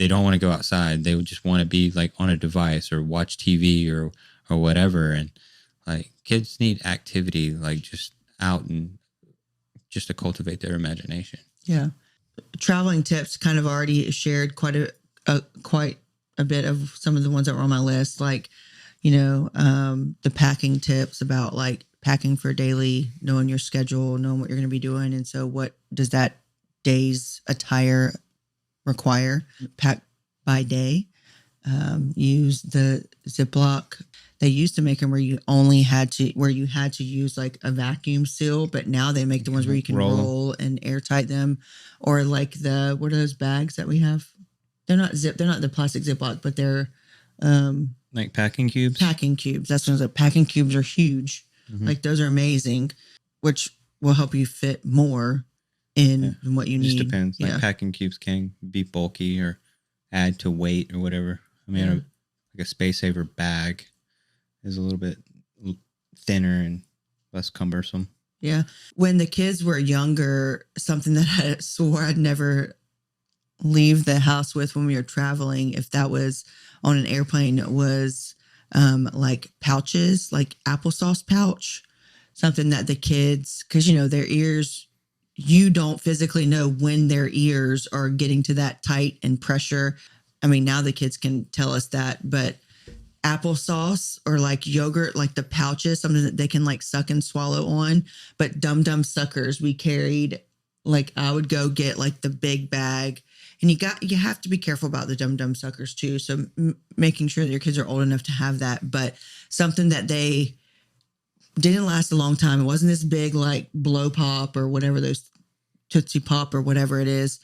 don't want to go outside. They would just want to be like on a device or watch TV or whatever. And like kids need activity, like just out and just to cultivate their imagination. Yeah. Traveling tips kind of already shared quite a bit of some of the ones that were on my list, like, the packing tips about like packing for daily, knowing your schedule, knowing what you're going to be doing. And so what does that day's attire require? Pack by day. Use the Ziploc. They used to make them where you had to use like a vacuum seal, but now they make the ones where you can roll and airtight them, or like what are those bags that we have? They're not the plastic Ziploc, but they're like packing cubes. Packing cubes. That's what packing cubes are huge. Mm-hmm. Like those are amazing, which will help you fit more in what you need. Just depends. Like packing cubes can be bulky or add to weight or whatever. I mean, like a Space Saver bag is a little bit thinner and less cumbersome. Yeah. When the kids were younger, something that I swore I'd never leave the house with when we were traveling, if that was on an airplane, was like pouches, like applesauce pouch, something that the kids, because their ears, you don't physically know when their ears are getting to that tight and pressure. I mean, now the kids can tell us that, but applesauce or like yogurt, like the pouches, something that they can like suck and swallow on. But Dum Dum suckers we carried, like I would go get like the big bag, and you have to be careful about the Dum Dum suckers too. So making sure that your kids are old enough to have that, but something that they didn't last a long time. It wasn't this big like blow pop or whatever, those Tootsie Pop or whatever it is.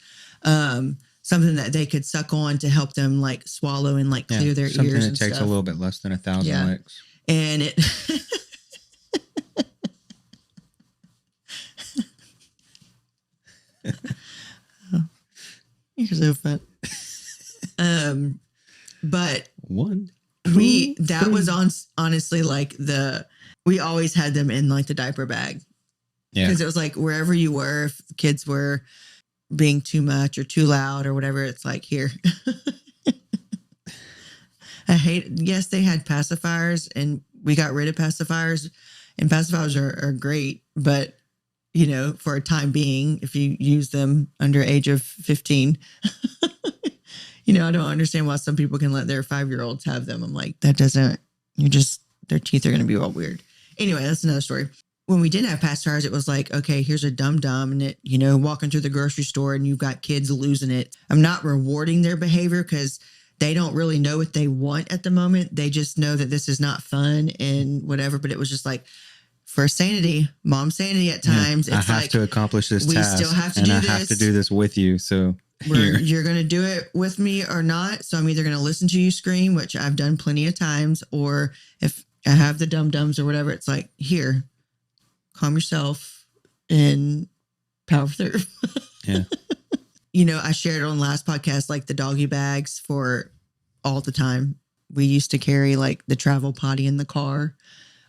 Something that they could suck on to help them like swallow and like clear their ears. Something that and takes stuff. A little bit less than 1,000 licks. And it you're so fun. But that was honestly like we always had them in like the diaper bag. Yeah. Because it was like wherever you were, if the kids were being too much or too loud or whatever, it's like here. Yes, they had pacifiers and we got rid of pacifiers, and pacifiers are great, but for a time being, if you use them under age of 15, I don't understand why some people can let their 5-year-olds have them. I'm like, their teeth are going to be all weird. Anyway, that's another story. When we didn't have pacifiers, it was like, okay, here's a Dum Dum, and it, walking through the grocery store and you've got kids losing it. I'm not rewarding their behavior because they don't really know what they want at the moment. They just know that this is not fun and whatever. But it was just like, for sanity, mom's sanity at times. Yeah, it's I have to accomplish this task. We still have to do this. I have to do this with you. So you're going to do it with me or not. So I'm either going to listen to you scream, which I've done plenty of times, or if I have the Dum Dums or whatever, it's like, here, calm yourself and power through. Yeah. I shared on last podcast, like the doggy bags for all the time. We used to carry like the travel potty in the car,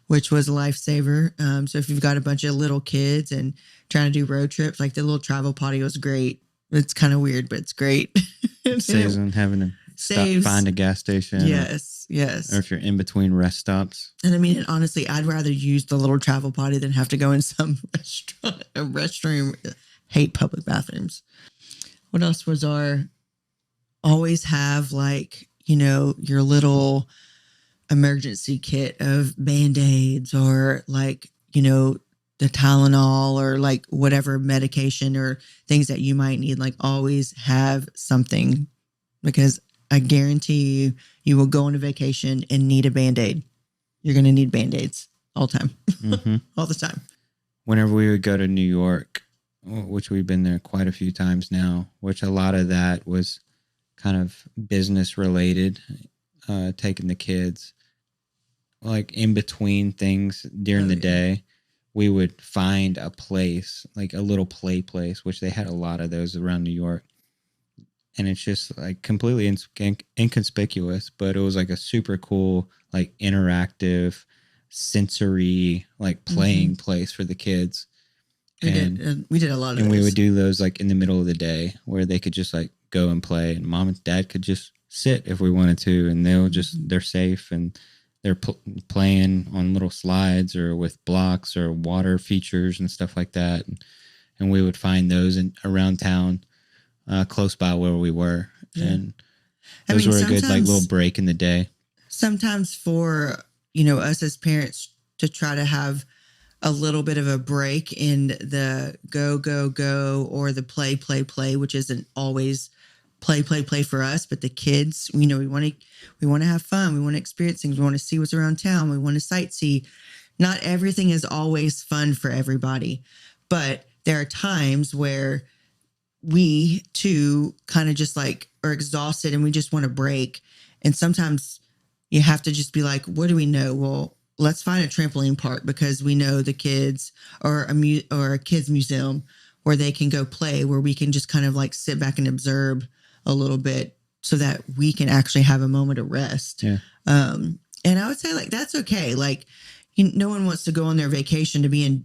which was a lifesaver. So if you've got a bunch of little kids and trying to do road trips, like the little travel potty was great. It's kind of weird, but it's great. It saves on having to find a gas station. Yes. Or if you're in between rest stops. And I mean, honestly, I'd rather use the little travel potty than have to go in some restroom. Hate public bathrooms. What else was always have like, your little emergency kit of Band-Aids or like, the Tylenol or like whatever medication or things that you might need. Like always have something, because I guarantee you will go on a vacation and need a Band-Aid. You're going to need Band-Aids all the time. Mm-hmm. All the time. Whenever we would go to New York, which we've been there quite a few times now, which a lot of that was kind of business related, taking the kids like in between things during the day. We would find a place, like a little play place, which they had a lot of those around New York. And it's just like completely inconspicuous, but it was like a super cool, like interactive, sensory, like playing place for the kids. We did a lot of those. And we would do those like in the middle of the day where they could just like go and play, and mom and dad could just sit if we wanted to, and they're safe and they're playing on little slides or with blocks or water features and stuff like that. And we would find those around town, close by where we were. Yeah. And Those were a good like sometimes- little break in the day. Sometimes for, us as parents to try to have a little bit of a break in the go, go, go, or the play, play, play, which isn't always play, play, play for us, but the kids, we want to have fun. We want to experience things. We want to see what's around town. We want to sightsee. Not everything is always fun for everybody, but there are times where we too kind of just like are exhausted and we just want to break. And sometimes you have to just be like, what do we know? Well, let's find a trampoline park because we know the kids, or a kids museum where they can go play, where we can just kind of like sit back and observe a little bit so that we can actually have a moment of rest. Yeah. And I would say like, that's okay. Like no one wants to go on their vacation to be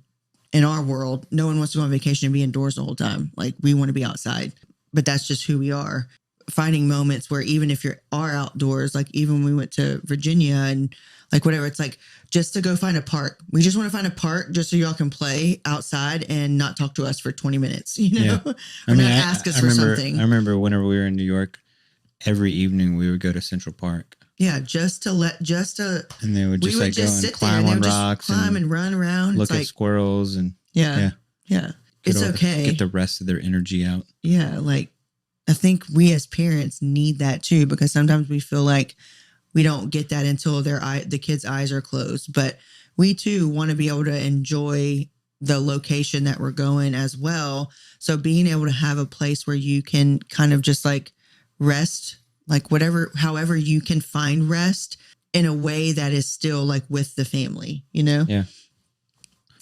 in our world. No one wants to go on vacation and be indoors the whole time. Like we want to be outside, but that's just who we are. Finding moments where even if you are outdoors, like even when we went to Virginia and like whatever, it's like just to go find a park. We just want to find a park just so y'all can play outside and not talk to us for 20 minutes, Yeah. or not ask us for something. I remember whenever we were in New York, every evening we would go to Central Park. Yeah, and they would just like go and climb on rocks and run around. Look at squirrels and yeah. It's okay. Get the rest of their energy out. Yeah, like I think we as parents need that too, because sometimes we feel like we don't get that until the kids' eyes are closed. But we too want to be able to enjoy the location that we're going as well. So being able to have a place where you can kind of just like rest, like however you can find rest in a way that is still like with the family, Yeah.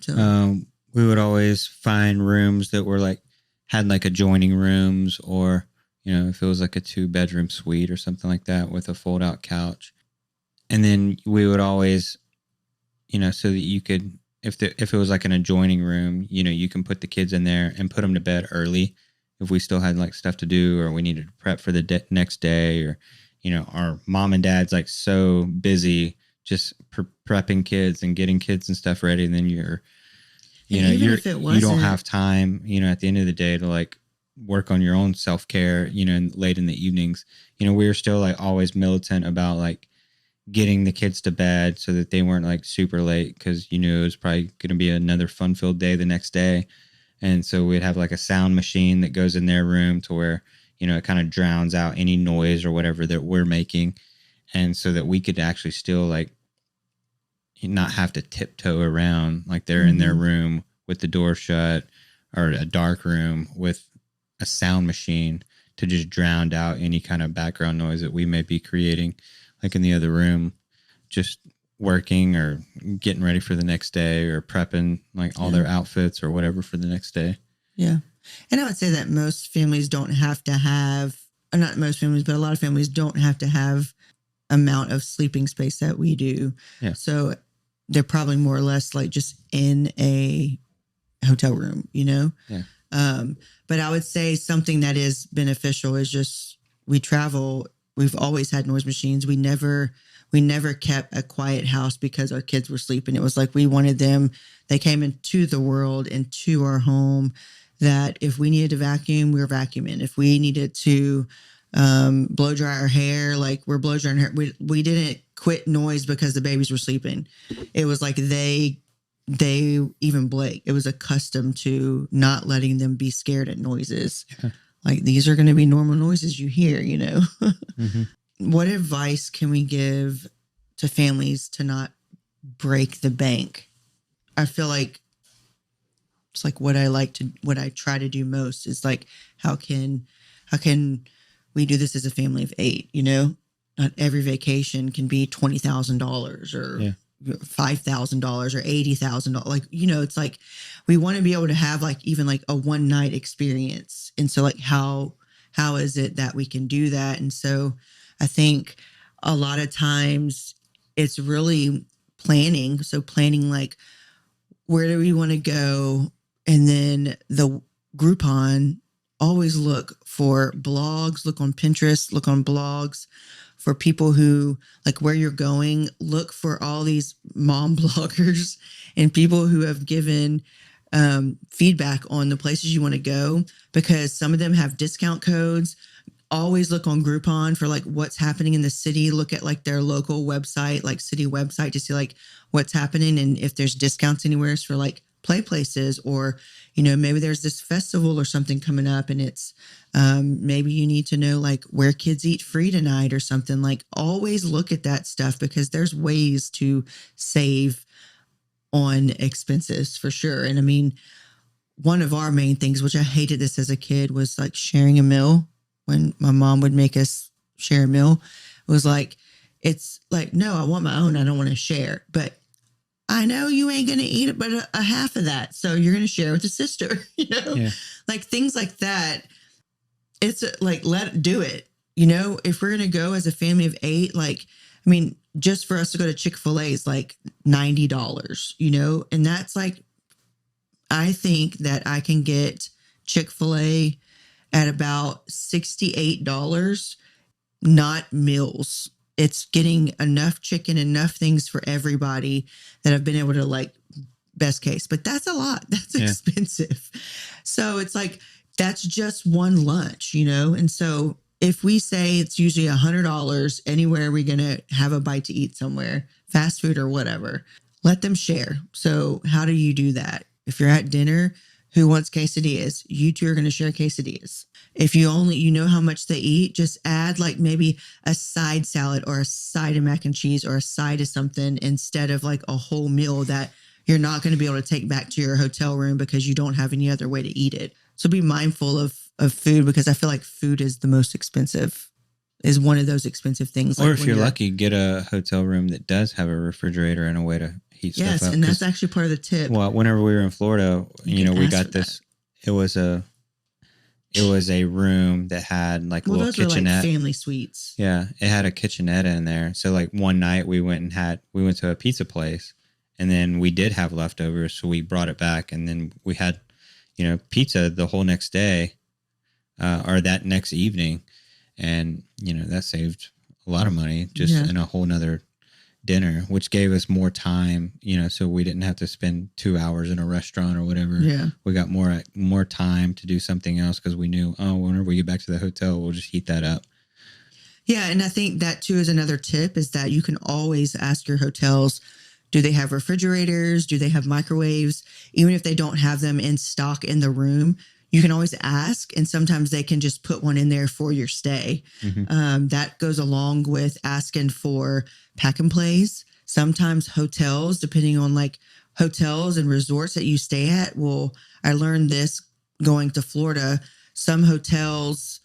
So we would always find rooms that were like, had like adjoining rooms, or, if it was like a 2-bedroom suite or something like that with a fold out couch. And then we would always, so that you could, if it was like an adjoining room, you can put the kids in there and put them to bed early if we still had like stuff to do, or we needed to prep for the next day, or, our mom and dad's like so busy just prepping kids and getting kids and stuff ready. And then you don't have time, at the end of the day to like work on your own self-care, late in the evenings. We were still like always militant about like getting the kids to bed so that they weren't like super late, because it was probably going to be another fun-filled day the next day. And so we'd have like a sound machine that goes in their room to where, it kind of drowns out any noise or whatever that we're making. And so that we could actually still like not have to tiptoe around, like they're in their room with the door shut, or a dark room with a sound machine to just drown out any kind of background noise that we may be creating, like in the other room, just working or getting ready for the next day, or prepping like all their outfits or whatever for the next day. Yeah. And I would say that most families don't have to have, or not most families, but a lot of families don't have to have amount of sleeping space that we do. Yeah. So they're probably more or less like just in a hotel room, Yeah. But I would say something that is beneficial is just, we travel. We've always had noise machines. We never kept a quiet house because our kids were sleeping. It was like we wanted them. They came into the world, into our home, that if we needed to vacuum, we were vacuuming. If we needed to blow dry our hair, like we're blow drying hair. We didn't quit noise because the babies were sleeping. It was like they even Blake, it was accustomed to not letting them be scared at noises. Yeah. Like these are going to be normal noises you hear, What advice can we give to families to not break the bank? I feel like it's like what I try to do most is like, how can we do this as a family of 8, Not every vacation can be $20,000 or $5,000 or $80,000. Like, it's like, we want to be able to have like, even like a one night experience. And so like, how is it that we can do that? And so I think a lot of times it's really planning. So planning, like, where do we want to go? And then the Groupon, always look for blogs, look on Pinterest, look on blogs for people who like where you're going. Look for all these mom bloggers and people who have given feedback on the places you want to go, because some of them have discount codes. always look on Groupon for like what's happening in the city. Look at like their local website, like city website, to see like what's happening and if there's discounts anywhere for like play places, or maybe there's this festival or something coming up, and it's maybe you need to know like where kids eat free tonight or something. Like always look at that stuff, because there's ways to save on expenses for sure. And I mean, one of our main things, which I hated this as a kid, was like sharing a meal. When my mom would make us share a meal, it was like, it's like, no, I want my own. I don't want to share. But I know you ain't going to eat it, but a half of that. So you're going to share with a sister, Yeah. like things like that. It's like, do it. If we're going to go as a family of 8, like, I mean, just for us to go to Chick-fil-A is like $90, and that's like, I think that I can get Chick-fil-A at about $68, not meals. It's getting enough chicken, enough things for everybody that I've been able to like best case. But that's a lot. That's expensive. So it's like, that's just one lunch, And so if we say it's usually $100 anywhere we're going to have a bite to eat somewhere, fast food or whatever, let them share. So how do you do that? If you're at dinner, who wants quesadillas? You two are going to share quesadillas. If you know how much they eat, just add like maybe a side salad or a side of mac and cheese or a side of something instead of like a whole meal that you're not going to be able to take back to your hotel room because you don't have any other way to eat it. So be mindful of food, because I feel like food is the most expensive, is one of those expensive things. Or if you're lucky, get a hotel room that does have a refrigerator and a way to heat stuff up. Yes, and that's actually part of the tip. Well, whenever we were in Florida, we got this. It was a room that had like a little kitchenette. Were like family suites. Yeah, it had a kitchenette in there. So like one night we went to a pizza place, and then we did have leftovers, so we brought it back, and then we had pizza the whole next day, or that next evening, and that saved a lot of money just in a whole nother dinner, which gave us more time, so we didn't have to spend 2 hours in a restaurant or whatever. Yeah. We got more time to do something else, because we knew, whenever we get back to the hotel, we'll just heat that up. Yeah. And I think that too is another tip, is that you can always ask your hotels, do they have refrigerators? Do they have microwaves? Even if they don't have them in stock in the room, you can always ask, and sometimes they can just put one in there for your stay. Mm-hmm. That goes along with asking for pack and plays. Sometimes hotels, depending on like hotels and resorts that you stay at, I learned this going to Florida. Some hotels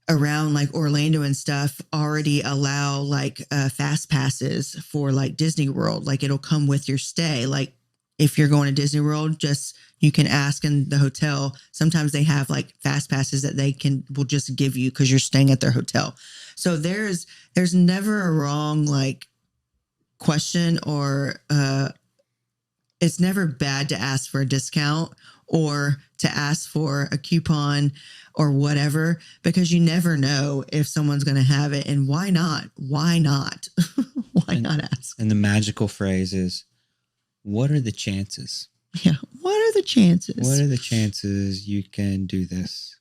around like Orlando and stuff already allow like fast passes for like Disney World. Like it'll come with your stay. Like if you're going to Disney World, you can ask in the hotel. Sometimes they have like fast passes that will just give you because you're staying at their hotel. So there's never a wrong like question, or it's never bad to ask for a discount or to ask for a coupon or whatever, because you never know if someone's going to have it. And why not? Why not? Why not ask? And the magical phrase is, what are the chances? Yeah. What are the chances? What are the chances you can do this?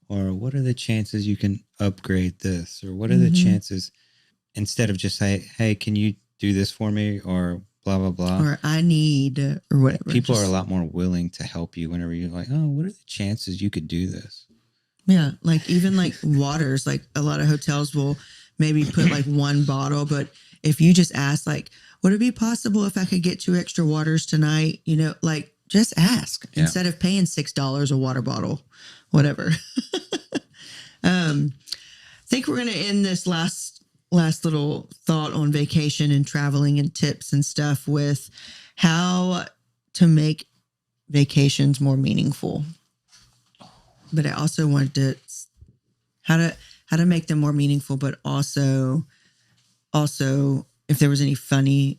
Or what are the chances you can upgrade this? Or what are the chances, instead of just say, hey, can you do this for me? Or blah, blah, blah. Or I need, or whatever. People are a lot more willing to help you whenever you're like, oh, what are the chances you could do this? Yeah. Like even like waters, like a lot of hotels will maybe put like one bottle, but if you just ask like, would it be possible if I could get 2 extra waters tonight? Like just ask instead of paying $6 a water bottle, whatever. I think we're going to end this last little thought on vacation and traveling and tips and stuff with how to make vacations more meaningful. But I also wanted to how to make them more meaningful, but also if there was any funny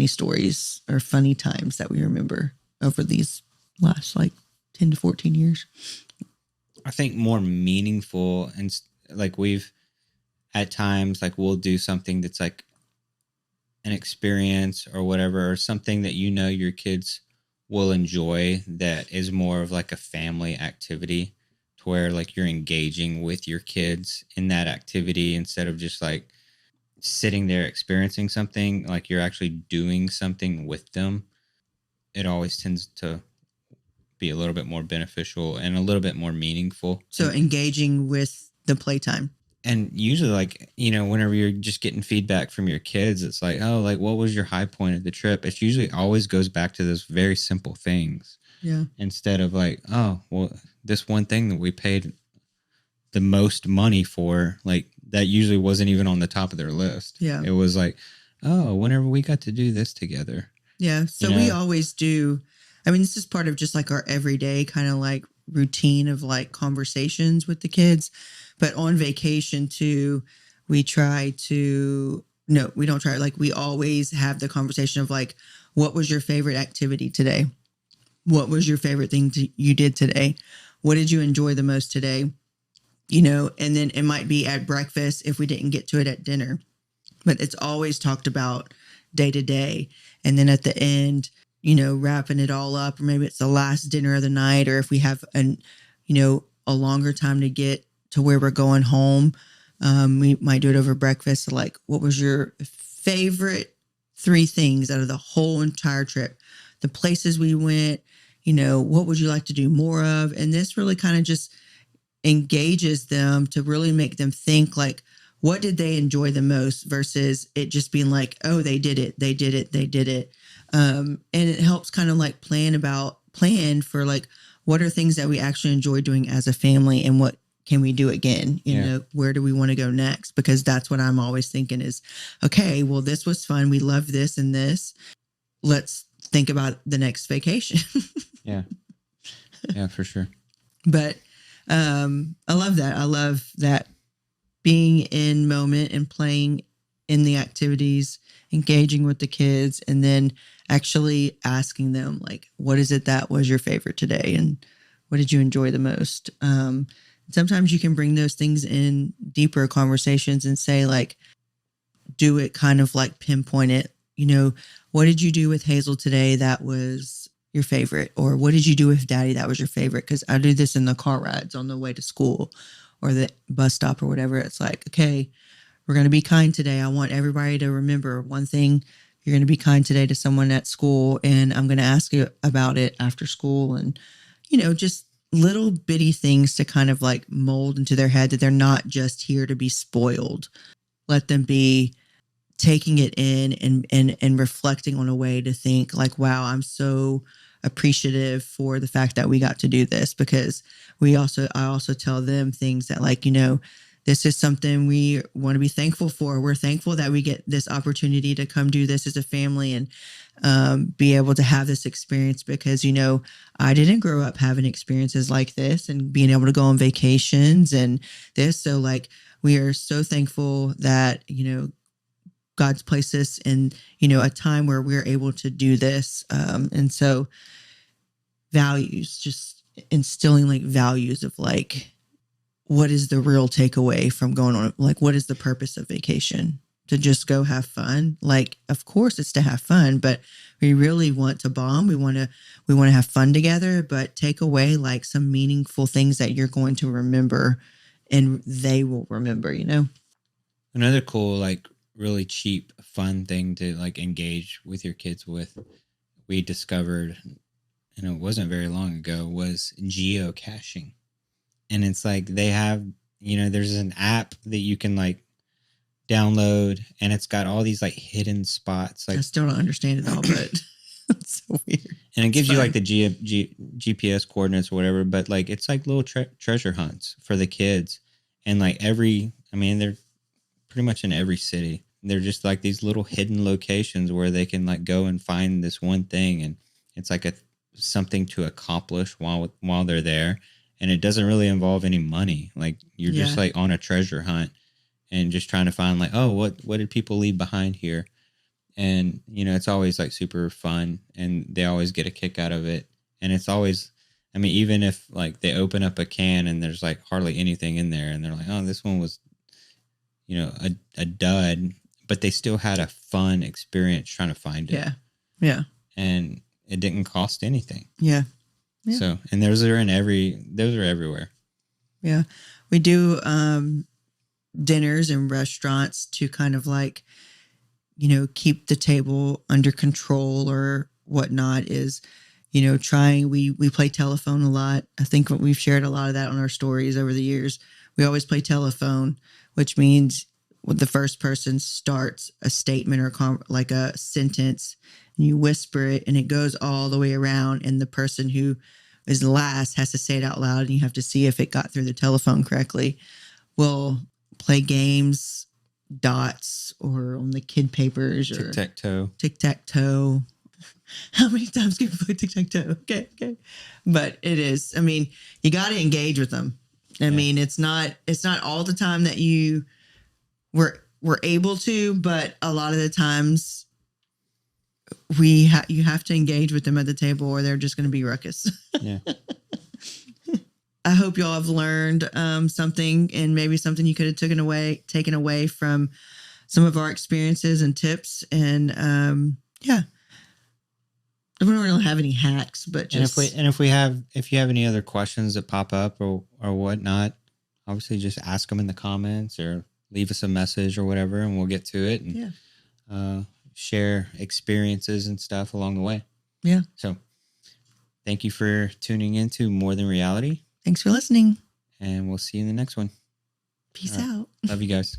stories or funny times that we remember over these last like 10 to 14 years. I think more meaningful, and like we've at times like we'll do something that's like an experience or whatever, or something that your kids will enjoy, that is more of like a family activity to where like you're engaging with your kids in that activity instead of just like sitting there experiencing something, like you're actually doing something with them. It always tends to be a little bit more beneficial and a little bit more meaningful. So engaging with the playtime. And usually, like, you know, whenever you're just getting feedback from your kids, it's like, oh, like, what was your high point of the trip? It usually always goes back to those very simple things. Yeah. Instead of like, oh, well, this one thing that we paid the most money for, like, that usually wasn't even on the top of their list. Yeah. It was like, oh, whenever we got to do this together. Yeah. So You know? we always do. I mean, this is part of just like our everyday kind of like routine of like conversations with the kids. But on vacation too, we try to, no, we don't try. Like we always have the conversation of like, what was your favorite activity today? What was your favorite thing you did today? What did you enjoy the most today? You know, and then it might be at breakfast if we didn't get to it at dinner. But it's always talked about day to day. And then at the end, you know, wrapping it all up, or maybe it's the last dinner of the night, or if we have a longer time to get to where we're going home, we might do it over breakfast. So like, what was your favorite 3 things out of the whole entire trip? The places we went, you know, what would you like to do more of? And this really kind of just engages them to really make them think like, what did they enjoy the most versus it just being like, oh, they did it. And it helps kind of like plan for like, what are things that we actually enjoy doing as a family and what can we do again? You know, where do we want to go next? Because that's what I'm always thinking is, okay, well, this was fun. We love this and this. Let's think about the next vacation. Yeah. Yeah, for sure. But I love that. I love that being in moment and playing in the activities, engaging with the kids, and then actually asking them like, what is it that was your favorite today? And what did you enjoy the most? Sometimes you can bring those things in deeper conversations and say like, do it kind of like pinpoint it, you know, what did you do with Hazel today that was your favorite? Or what did you do with Daddy that was your favorite? Because I do this in the car rides on the way to school or the bus stop or whatever. It's like, okay, we're going to be kind today. I want everybody to remember one thing. You're going to be kind today to someone at school, and I'm going to ask you about it after school. And, you know, just little bitty things to kind of like mold into their head that they're not just here to be spoiled. Let them be taking it in and reflecting on a way to think like, wow, I'm so appreciative for the fact that we got to do this, because I also tell them things that like, you know, this is something we want to be thankful for. We're thankful that we get this opportunity to come do this as a family and be able to have this experience because, you know, I didn't grow up having experiences like this and being able to go on vacations and this. So like, we are so thankful that, you know, God's placed us in, you know, a time where we're able to do this. And so values, just instilling like values of like, what is the real takeaway from going on? Like, what is the purpose of vacation? To just go have fun? Like, of course it's to have fun, but we really want to bond. We want to have fun together, but take away like some meaningful things that you're going to remember and they will remember, you know? Another cool, like really cheap, fun thing to like engage with your kids with, we discovered, and it wasn't very long ago, was geocaching. And it's like they have, you know, there's an app that you can like download and it's got all these like hidden spots. Like, I still don't understand it all, but it's so weird. And it gives you like the GPS coordinates or whatever, but like it's like little treasure hunts for the kids. And like they're pretty much in every city. They're just like these little hidden locations where they can like go and find this one thing. And it's like something to accomplish while they're there. And it doesn't really involve any money. Like you're just like on a treasure hunt and just trying to find like, oh, what did people leave behind here? And, you know, it's always like super fun and they always get a kick out of it. And it's always, I mean, even if like they open up a can and there's like hardly anything in there and they're like, oh, this one was, you know, a dud, but they still had a fun experience trying to find it. Yeah. Yeah. And it didn't cost anything. Yeah. So, and those are everywhere. Yeah. We do dinners in restaurants to kind of like, keep the table under control or whatnot is, trying, we play telephone a lot. I think we've shared a lot of that on our stories over the years. We always play telephone, which means when the first person starts a statement or like a sentence, and you whisper it and it goes all the way around, and the person who is last has to say it out loud, and you have to see if it got through the telephone correctly. We'll play games, dots, or on the kid papers, or Tic-tac-toe. Tic-tac-toe. How many times can we play tic-tac-toe? Okay. But it is, you got to engage with them. It's not all the time that you were able to, but a lot of the times you have to engage with them at the table, or they're just going to be ruckus. Yeah. I hope y'all have learned something, and maybe something you could have taken away from some of our experiences and tips. And yeah, we don't really have any hacks, but just if you have any other questions that pop up or whatnot, obviously just ask them in the comments or leave us a message or whatever, and we'll get to it and share experiences and stuff along the way. Yeah. So thank you for tuning into More Than Reality. Thanks for listening. And we'll see you in the next one. Peace out. Love you guys.